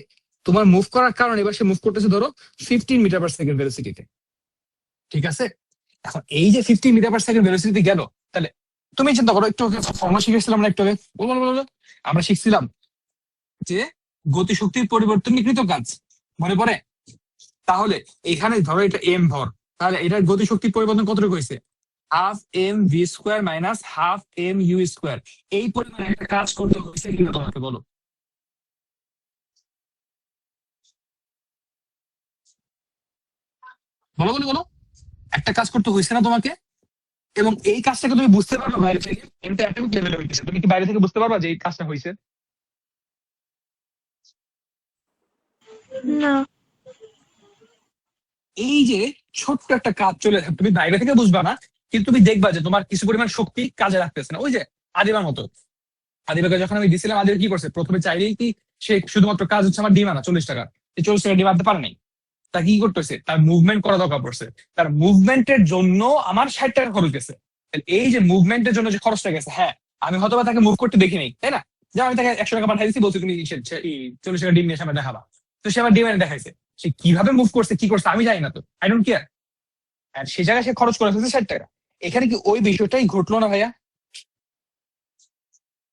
S1: তোমার মুভ করার কারণে এবার সে মুভ করতেছে ধরো 15 মিটার পার সেকেন্ড ভেলোসিটিতে, ঠিক আছে? এখন এই যে 15 মিটার পার সেকেন্ড ভেলোসিটি গেল, তাহলে তুমি চিন্তা করো, একটু ফর্মুলা শিখেছিলাম না একটু আগে, বলো বলো বলো। আমরা শিখছিলাম যে গতিশক্তির পরিবর্তনীকৃত কাজ, মনে পড়ে? তাহলে এখানে ধরো এটা এম ভর, তাহলে এটার গতিশক্তির পরিবর্তন কতটুকু হয়েছে, half m v square minus half m u square. এই পরিমাণে একটা কাজ করতে হয়েছে কিনা তোমাকে বলো, বলো বলো বলো, একটা কাজ করতে হয়েছে না তোমাকে? এবং এই কাজটাকে তুমি বুঝতে পারবে বাইরে থেকে, এটা অ্যাটমিক লেভেলে হইতেছে, তুমি কি বাইরে থেকে বুঝতে পারবা যে এই কাজটা হয়েছে?
S2: না।
S1: এই যে ছোট্ট একটা কাজ চলে যাবে, তুমি বাইরে থেকে বুঝবা না, কিন্তু তুমি দেখবা যে তোমার কিছু পরিমাণ শক্তি কাজে লাগতেছে না। ওই যে আদিবার মতো, আদিবাকে যখন আমি দিছিলাম, আদিবা কি করছে, প্রথমে চাইলেই কি সে শুধুমাত্র কাজ হচ্ছে আমার ডিম আনা 40 টাকা, এই 40 টাকা ডিম আনতে পারে নাই, তা কি করতেছে, তার মুভমেন্ট করা দরকার পড়ছে, তার মুভমেন্টের জন্য আমার 60 টাকা খরচ গেছে। তাহলে এই যে মুভমেন্টের জন্য যে খরচটা গেছে, হ্যাঁ আমি হয়তো বা তাকে মুভ করতে দেখিনি, তাই না? যেমন আমি তাকে 100 টাকা পাঠাই দিচ্ছি, বলছি তুমি 40 টাকা ডিম নিয়ে এসে আমার দেখাবা, তো সে আমার ডিম এনে দেখাইছে, সে কিভাবে মুভ করছে কি করছে আমি জানি না, তো আই ডোন্ট কেয়ার, আর সে জায়গায় সে খরচ করে ফেলছে 60 টাকা। এখানে কি ওই বিষয়টাই ঘটলো না ভাইয়া?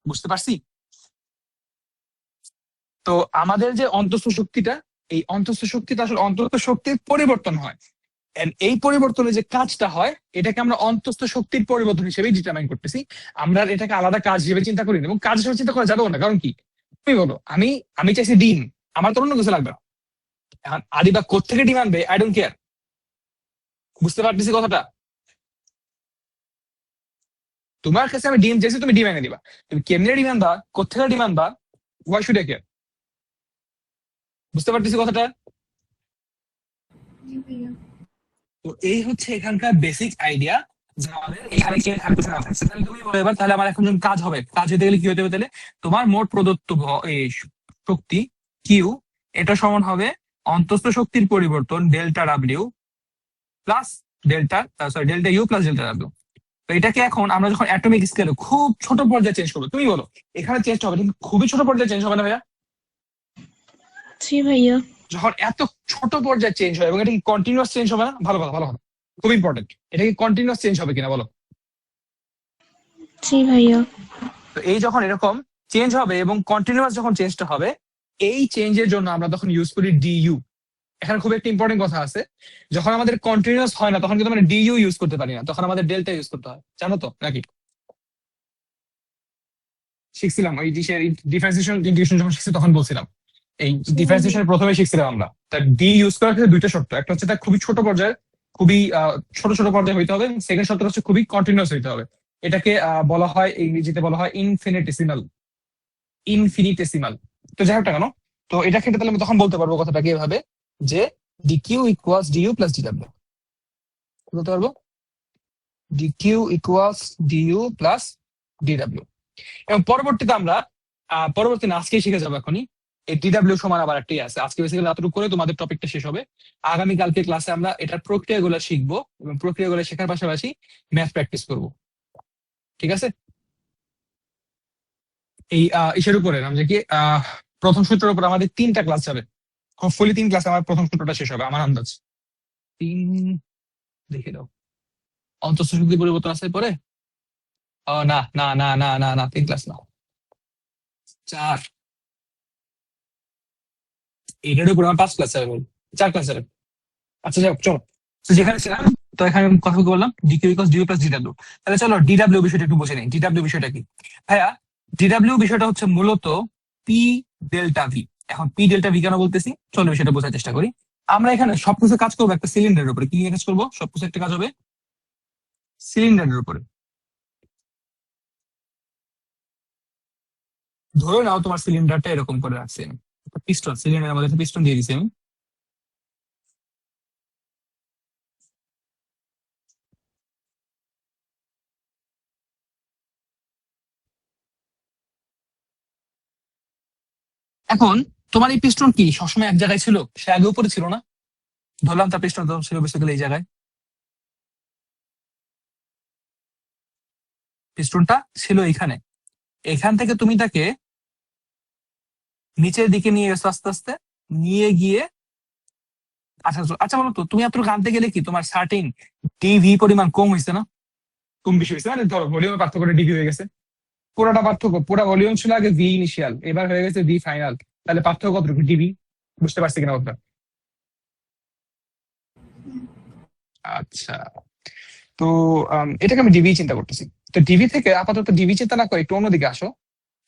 S1: বুঝতে পারছি? তো আমাদের যে অন্তঃস্থ শক্তিটা, এই অন্তঃস্থ শক্তিটা আসলে অন্তঃস্থ শক্তির পরিবর্তন হয়, and এই পরিবর্তনে যে কাজটা হয় এটাকে আমরা অন্তঃস্থ শক্তির পরিবর্তন হিসেবে ডিটারমাইন করতেছি। আমরা আর এটাকে আলাদা কাজ হিসেবে চিন্তা করি না, এবং কাজ হিসেবে চিন্তা করা যাবেও না, কারণ কি, তুমি বলো, আমি আমি চাইছি ডিম, আমার তো অন্য কিছু লাগবে না, এখন আদিবা কোত্থেকে ডিম আনবে আই ডোন্ট কেয়ার। বুঝতে পারতেছি কথাটা? তোমার কাছে আমি ডিম চাইছি, তুমি ডিম এনে দিবা। তুমি কেমনে ডিম আনবা, কোথেকে ডিম আনবা, ওয়াই শুড আই কেয়ার? বুঝতে পারতেছি কথাটা?
S2: জি ভাইয়া।
S1: তো এই হচ্ছে এখানকার বেসিক আইডিয়া যে আমাদের এখানে কে থাকতেছে না থাকছে। তাহলে তুমি বলো এবার, তাহলে আমার এখন যখন কাজ হবে, কাজ হতে গেলে কি হতে হবে? তাহলে তোমার মোট প্রদত্ত এই শক্তি কিউ, এটা সমান হবে অন্তঃস্থ শক্তির পরিবর্তন delta W plus delta delta u plus delta W. তো এটাকে এখন আমরা যখন অ্যাটমিক স্কেলে খুব ছোট পর্যায়ে চেঞ্জ করবো, তুমি বলো এখানে চেঞ্জ হবে কিন্তু খুবই ছোট পর্যায়ে চেঞ্জ হবে না ভাইয়া?
S2: জি ভাইয়া।
S1: যখন এত ছোট পর্যায়ে চেঞ্জ হয় এবং এটা কি কন্টিনিউয়াস চেঞ্জ হবে না? ভালো কথা, ভালো কথা, খুব ইম্পর্টেন্ট। এটা কি কন্টিনিউয়াস চেঞ্জ হবে কিনা বলো?
S2: জি ভাইয়া।
S1: তো এই যখন এরকম চেঞ্জ হবে এবং কন্টিনিউয়াস যখন চেঞ্জটা হবে, এই চেঞ্জের জন্য আমরা তখন ইউজ করি ডিইউ। এখানে খুব একটা ইম্পর্টেন্ট কথা আছে, যখন আমাদের কন্টিনিউয়াস হয় না তখন কিন্তু আমরা ডিইউ ইউজ করতে পারি না, তখন আমাদের ডেল্টা ইউজ করতে হয়, জানো তো নাকি? শিখছিলাম ওই ডিফারেন্সিয়েশন ইন্টিগ্রেশন যখন শিখছি তখন বলছিলাম, এই
S2: জি ভাইয়া।
S1: ডিফারেন্সিয়েশন প্রথমে শিখছিলাম আমরা। তার ডি ইউজ করার ক্ষেত্রে দুইটা শর্ত, একটা হচ্ছে তার খুবই ছোট পর্যায়ে, খুবই ছোট ছোট পর্যায়ে হইতে হবে, সেকেন্ড শর্ত হচ্ছে খুবই কন্টিনিউয়াস হইতে হবে। এটাকে বলা হয়, ইংরেজিতে বলা হয় ইনফিনিটেসিমাল। ইনফিনিটেসিমাল। তো যাই হোক না কেন, তো এটা ক্ষেত্রে তাহলে আমি তখন বলতে পারবো কথাটাকে এভাবে যে d q equals d u plus ডিডব্লিউ। বলতে পারবো d q equals d u plus ডিডব্লিউ। এবং পরবর্তীতে আমরা পরবর্তী না আজকেই শিখে যাবো এখনই, এই ডিডব্লিউ সমান আবার একটাই আছে। আজকে বেসিক্যালি এতটুকু করে তোমাদের টপিকটা শেষ হবে। আগামীকালকে ক্লাসে আমরা এটার প্রক্রিয়াগুলো শিখবো এবং প্রক্রিয়াগুলো শেখার পাশাপাশি ম্যাথ প্র্যাকটিস করব। ঠিক আছে? এই ইসের উপরে নাম যে কি প্রথম সূত্রের উপর আমাদের 3টা ক্লাস যাবে। হোপফুলি 3 ক্লাসে আমার প্রথম সূত্রটা শেষ হবে আমার আন্দাজ। 3, দেখে দাও, অন্তঃস্থ শক্তি পরিবর্তন আছে পরে। না না না না না না, 3 ক্লাস না, 4। এটার উপর আমার 5 ক্লাস যাবে, 4 ক্লাস যাবে। আচ্ছা যাই হোক, চলো। তো যেখানে ছিলাম, তো এখানে আমি কথা বললাম DQ equals d u plus DW. তাহলে চলো ডিডব্লিউ বিষয়টা একটু বসে নেই। ডিডব্লিউ বিষয়টা কি ভাইয়া? ডিডব্লিউ বিষয়টা হচ্ছে মূলত পি ডেল্টা ভি। এখন পি ডেল্টা ভি কেন বলতেছি, চলো বিষয়টা বোঝার চেষ্টা করি। আমরা এখানে সবকিছু কাজ করবো একটা সিলিন্ডারের উপরে। কি নিয়ে কাজ করবো? সবকিছু একটা কাজ হবে সিলিন্ডারের উপরে। ধরে নাও তোমার সিলিন্ডারটা এরকম করে রাখছি আমি, পিস্টন, সিলিন্ডারের মধ্যে পিস্টন দিয়ে দিছি আমি। এখন তোমার এই পিস্টন কি সবসময় এক জায়গায় ছিল? সে আগে উপরে ছিল না? ধরলাম তার পিস্টন ছিল বেসিক্যালি এই জায়গায়, পিস্টনটা ছিল এইখানে। এখান থেকে তুমি তাকে নিচের দিকে নিয়ে গেছো আস্তে আস্তে, নিয়ে গিয়ে আচ্ছা আচ্ছা বলো তো, তুমি এত আনতে গেলে কি তোমার সার্টিন ডিভি পরিমাণ কম হয়েছে না? কম বেশি হয়েছে মানে ধরো ভলিউমের পার্থক্যটা ডিভি হয়ে গেছে। পুরোটা পার্থক্য, পুরো ভলিউম ছিল আগে ভি ইনিশিয়াল, এবার হয়ে গেছে ভি ফাইনাল। তাহলে পার্থক্য কতটুকু? ডিভি। বুঝতে পারছি কিনা কথা? আচ্ছা, তো এটাকে আমি ডিভি চিন্তা করতেছি। তো ডিভি থেকে আপাতত ডিভি চিন্তা না করে একটু অন্যদিকে আসো।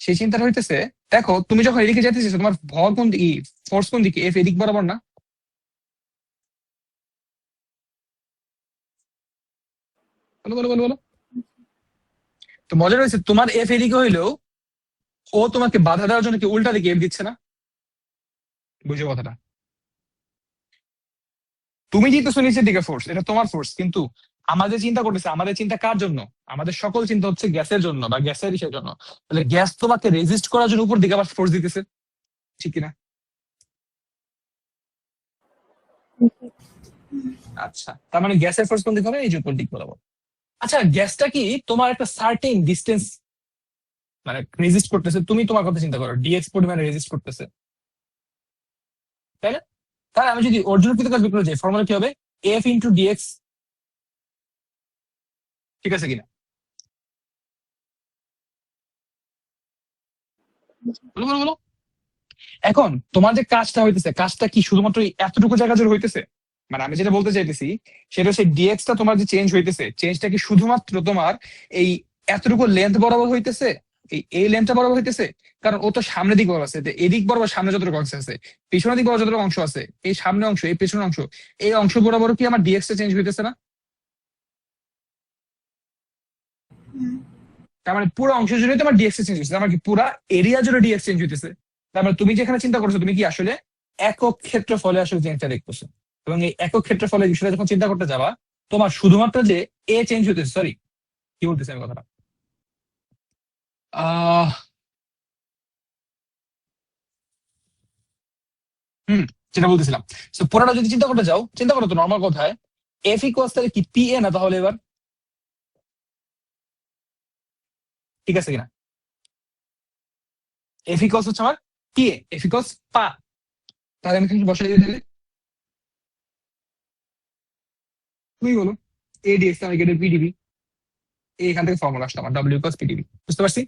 S1: সেই চিন্তাটা হইতেছে, দেখো তুমি যখন এদিকে যেতেছিস তোমার ভর কোন দিকে, ফোর্স কোন দিকে? এফ এদিক বরাবর না? বলো বলো বলো বলো। তো মজা রয়েছে, তোমার এফ এদিকে হইলেও ও তোমাকে বাধা দেওয়ার জন্য কি উল্টা দিকে এফ দিচ্ছে না? বুঝো কথাটা? তুমি জিতেছো নিচের দিকে ফোর্স, এটা তোমার ফোর্স, কিন্তু আমাদের চিন্তা করতেছে, আমাদের চিন্তা কার জন্য? আমাদের সকল চিন্তা হচ্ছে গ্যাসের জন্য বা গ্যাসের ইসের জন্য। তাহলে গ্যাস তোমাকে রেজিস্ট করার জন্য উপর দিকে আবার ফোর্স দিতেছে, ঠিক কিনা? আচ্ছা, তার মানে গ্যাসের ফোর্স কোন দিকে হবে? এই যে উপর দিক বরাবর। আচ্ছা, গ্যাসটা কি তোমার একটা সার্টেন ডিস্টেন্স মানে রেজিস্ট করতেছে? তুমি তোমার কথা চিন্তা করো, ডিএক্স পরিমাণে রেজিস্ট করতেছে, তাই না? তাহলে আমি যদি অর্জুন কৃত কাজ বিক্রয় যাই, ফর্মুলা কি হবে? F into d x. ঠিক আছে কিনা? বলো বলো বলো। এখন তোমার যে কাজটা হইতেছে, কাজটা কি শুধুমাত্র এই এতটুকু জায়গা জুড়ে হইতেছে? মানে আমি যেটা বলতে চাইতেছি সেটা হচ্ছে ডিএক্স টা তোমার যে চেঞ্জ হইতেছে, চেঞ্জটা কি শুধুমাত্র তোমার এই এতটুকু লেন্থ বরাবর হইতেছে? এই লেন্থটা বরাবর হইতেছে? কারণ ও তো সামনের দিক বরাবর আছে, তো এদিক বরাবর সামনে যতটুকু অংশ আছে, পিছনের দিক বরাবর যতটুকু অংশ আছে, এই সামনে অংশ এই পেছনের অংশ, এই অংশ বরাবর কি আমার ডিএক্স টা চেঞ্জ হইতেছে না? তার মানে পুরো অংশের জন্য তোমার ডিএক্স চেঞ্জ হচ্ছে, তার মানে কি পুরো এরিয়া জুড়ে ডিএক্স চেঞ্জ হইতেছে। তার মানে তুমি যেখানে চিন্তা করছো তুমি কি আসলে একক ক্ষেত্রফলে আসলে চেঞ্জটা দেখতেছো, এবং এই একক ক্ষেত্রফলের বিষয়টা যখন চিন্তা করতে যাবা তোমার শুধুমাত্র যে এ চেঞ্জ হইতেছে, সরি কি বলতেছি আমি কথাটা, আহ হুম যেটা বলতেছিলাম, তো পুরোটা যদি চিন্তা করতে যাও, চিন্তা করো তো নর্মাল কথায় এফ ইকুয়ালস তাহলে কি পি এ না তাহলে এবার, ঠিক আছে কিনা? এফ ইকুয়ালস হচ্ছে আমার পি এ, এফ ইকুয়ালস পা, তাহলে আমি এখানে বসাই দিয়ে দিলে তুমি বলো এ ডিএক্স আমি কেটে পিডিবি, এখান থেকে ফর্মুলা আসলো আমার ডাব্লিউ ইকুয়ালস পিডিবি, বুঝতে পারছি?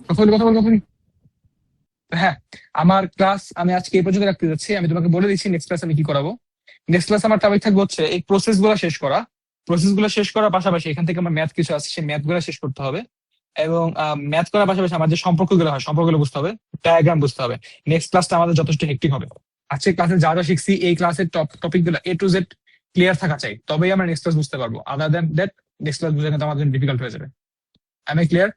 S1: কথা বলি কথা বলি কথা বলি। হ্যাঁ, আমার ক্লাস আমি আজকে এই পর্যন্ত রাখতে যাচ্ছি, আমি তোমাকে বলে দিচ্ছি নেক্সট ক্লাস আমি কি করাবো। নেক্সট ক্লাস আমার টপিক থাকবে হচ্ছে এই প্রসেস গুলো শেষ করা, প্রসেস গুলো শেষ করার পাশাপাশি এখান থেকে আমার ম্যাথ কিছু আছে সেই ম্যাথ গুলো শেষ করতে হবে, এবং ম্যাথ করার পাশাপাশি আমার যে সম্পর্কগুলো হয় সম্পর্কগুলো বুঝতে হবে, ডায়াগ্রাম বুঝতে হবে। নেক্সট ক্লাসটা আমাদের যথেষ্ট হেক্টিক হবে। আজকে ক্লাসে যা যা শিখছি এই ক্লাসের টপিক গুলো এ টু জেড ক্লিয়ার থাকা চাই, তবেই আমরা নেক্সট ক্লাস বুঝতে পারবো, other than that next class বুঝে কিন্তু আমাদের ডিফিকাল্ট হয়ে যাবে। আমি ক্লিয়ার?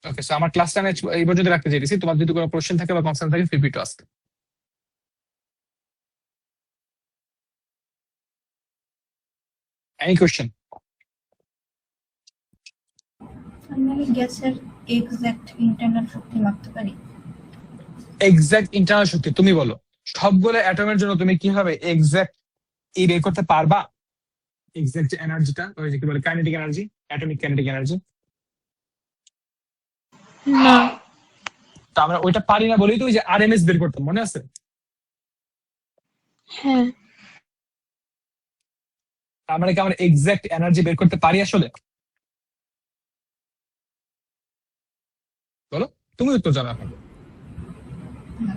S1: ওকে, সো আমার ক্লাসটা আমি এই পর্যন্ত রাখতে চাইছি, তোমার যদি কোনো কোশ্চেন থাকে বা কনসার্ন থাকে feel free to ask. Any question?
S3: আমরা কি গ্যাসের এক্সাক্ট ইন্টারনাল শক্তি মাপতে পারি?
S1: এক্সাক্ট ইন্টারনাল শক্তি তুমি বলো, সবগুলো অ্যাটমের জন্য তুমি কিভাবে এক্সাক্ট এই বের করতে পারবা? এক্সাক্ট যে এনার্জিটা, ওই যে কি বলে kinetic energy, atomic kinetic energy,
S2: না।
S1: তো আমরা ওইটা পারি না বলেই তো ওই যে আরএমএস বের করতাম, মনে আছে?
S2: হ্যাঁ।
S1: আমরা কি আমরা এক্সাক্ট এনার্জি বের করতে পারি আসলে? বলো, তুমি উত্তর জানো এখন।
S3: না।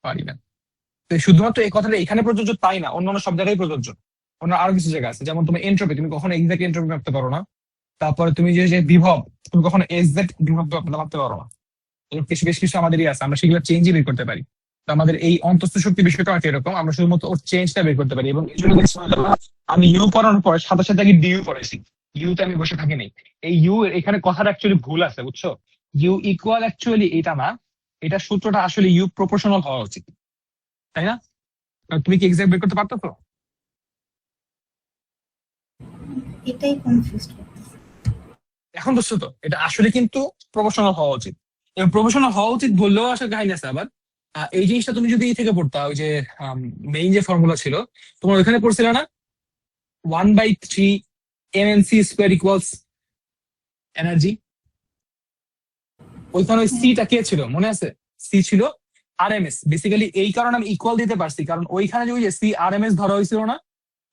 S1: পারি না। তো শুধুমাত্র এই কথাটা এখানে প্রযোজ্য তাই না, অন্যান্য সব জায়গায় প্রযোজ্য। অন্য আরো কিছু জায়গা আছে, যেমন তুমি এন্ট্রপি, তুমি কখনো এক্সাক্ট এন্ট্রপি মাপতে পারো না। তারপরে তুমি যে যে বিভব, তুমি কখনো এক্সাক্ট বিভব মাপতে পারো না। এরকম কিছু বেশ কিছু আমাদেরই আছে, আমরা সেগুলো চেঞ্জই বের করতে পারি। তো আমাদের এই অন্তস্থ শক্তি বিষয়টা অনেকটা এরকম, আমরা শুধুমাত্র ওর চেঞ্জটা বের করতে পারি। এবং এই জন্য দেখছি আমি ইউ পড়ানোর পর সাথে সাথে আগে ডিইউ পড়াইছি, ইউতে আমি বসে থাকি নাই। এই ইউ এখানে কথাটা অ্যাকচুয়ালি ভুল আছে, বুঝছো? ইউ ইকুয়াল অ্যাকচুয়ালি এটা না, এটা সূত্রটা আসলে ইউ প্রপোর্শনাল হওয়া উচিত, তাই না? তুমি কি এক্সাক্ট বের করতে পারতো তো?
S3: এটাই কনফিউজ করতেছে।
S1: এখন বুঝছো তো এটা আসলে কিন্তু প্রফেশনাল হওয়া উচিত, এবং প্রফেশনাল হওয়া উচিত বললেও আসলে কাহিনী আছে আবার। এই জিনিসটা তুমি যদি এই থেকে পড়তা, ওই যে মেইন যে ফর্মুলা ছিল তোমার ওইখানে পড়ছিলে না, 1/3 mnc স্কোয়ার ইকুয়ালস এনার্জি, ওইখানে ওই সিটা কে ছিল মনে আছে? সি ছিল আরএমএস। বেসিক্যালি এই কারণে আমি ইকুয়াল দিতে পারছি, কারণ ওইখানে যে ওই যে সি আরএমএস ধরা হয়েছিল না,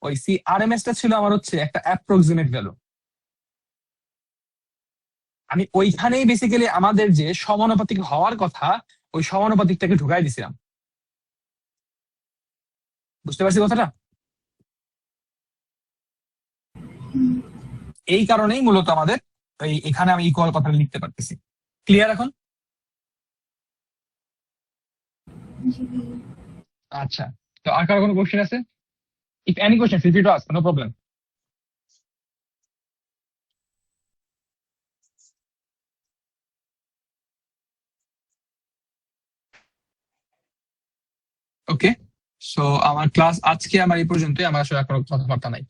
S1: ওই সি আরএমএস টা ছিল আমার হচ্ছে একটা অ্যাপ্রক্সিমেট ভ্যালু। আমি ওইখানেই বেসিক্যালি আমাদের যে সমানুপাতিক হওয়ার কথা ওই সমানুপাতিকটাকে ঢুকাই দিছিলাম, বুঝতে পারছি কথাটা?
S3: হুম,
S1: এই কারণেই মূলত আমাদের এখানে আমি ইকুয়াল কথাটা লিখতে পারতেছি। ক্লিয়ার এখন?
S3: জি ভাইয়া।
S1: আচ্ছা, তো আর কারো কোনো কোশ্চেন আছে? If any question feel free to ask, no problem. Okay, so আমার ক্লাস আজকে আমার এই পর্যন্তই, আমার আসলে আর কোনো কথাবার্তা নাই।